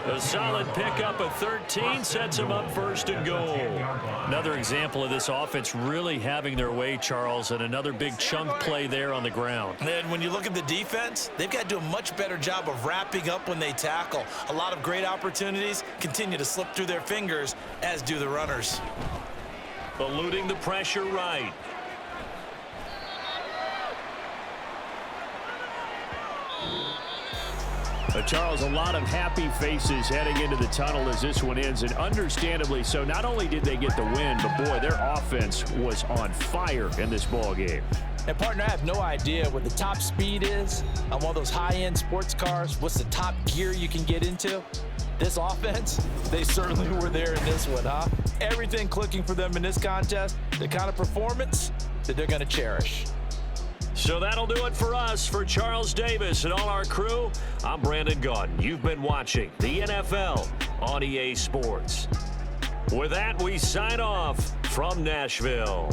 A solid pickup of 13 sets them up first and goal. Another example of this offense really having their way, Charles, and another big chunk play there on the ground. And when you look at the defense, they've got to do a much better job of wrapping up when they tackle. A lot of great opportunities continue to slip through their fingers, as do the runners. Eluding the pressure right. Charles, a lot of happy faces heading into the tunnel as this one ends, and understandably so. Not only did they get the win, but boy, their offense was on fire in this ball game. And partner, I have no idea what the top speed is on one of those high-end sports cars. What's the top gear you can get into? This offense, they certainly were there in this one, huh? Everything clicking for them in this contest, the kind of performance that they're going to cherish. So that'll do it for us. For Charles Davis and all our crew, I'm Brandon Gaudin. You've been watching the NFL on EA Sports. With that, we sign off from Nashville.